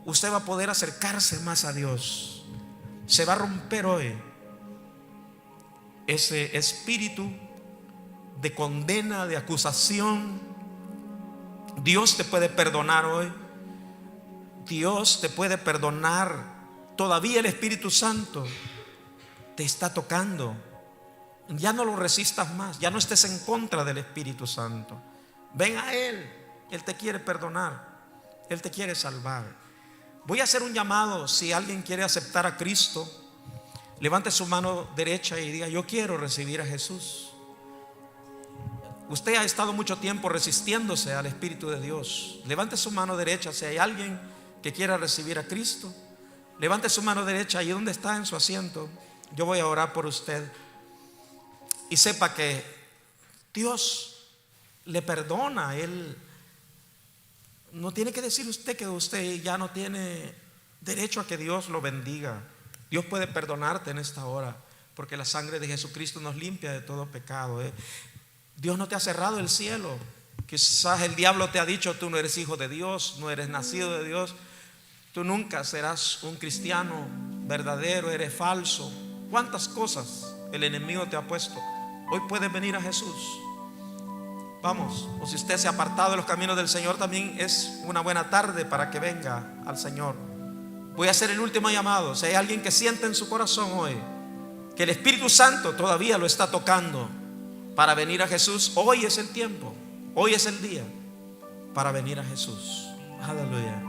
usted va a poder acercarse más a Dios. Se va a romper hoy ese espíritu de condena, de acusación. Dios te puede perdonar hoy. Dios te puede perdonar. Todavía el Espíritu Santo te está tocando. Ya no lo resistas más. Ya no estés en contra del Espíritu Santo. Ven a Él. Él te quiere perdonar. Él te quiere salvar. Voy a hacer un llamado. Si alguien quiere aceptar a Cristo, levante su mano derecha y diga: yo quiero recibir a Jesús. Usted ha estado mucho tiempo resistiéndose al Espíritu de Dios. Levante su mano derecha. Si hay alguien que quiera recibir a Cristo, levante su mano derecha ahí donde está en su asiento. Yo voy a orar por usted. Y sepa que Dios le perdona. Él no tiene que decir usted que usted ya no tiene derecho a que Dios lo bendiga. Dios puede perdonarte en esta hora, porque la sangre de Jesucristo nos limpia de todo pecado. Dios no te ha cerrado el cielo. Quizás el diablo te ha dicho: tú no eres hijo de Dios, no eres nacido de Dios, tú nunca serás un cristiano verdadero, eres falso. ¿Cuántas cosas el enemigo te ha puesto? Hoy puedes venir a Jesús. Vamos. O si usted se ha apartado de los caminos del Señor, también es una buena tarde para que venga al Señor. Voy a hacer el último llamado. Si hay alguien que siente en su corazón hoy que el Espíritu Santo todavía lo está tocando para venir a Jesús, hoy es el tiempo, hoy es el día para venir a Jesús. Aleluya.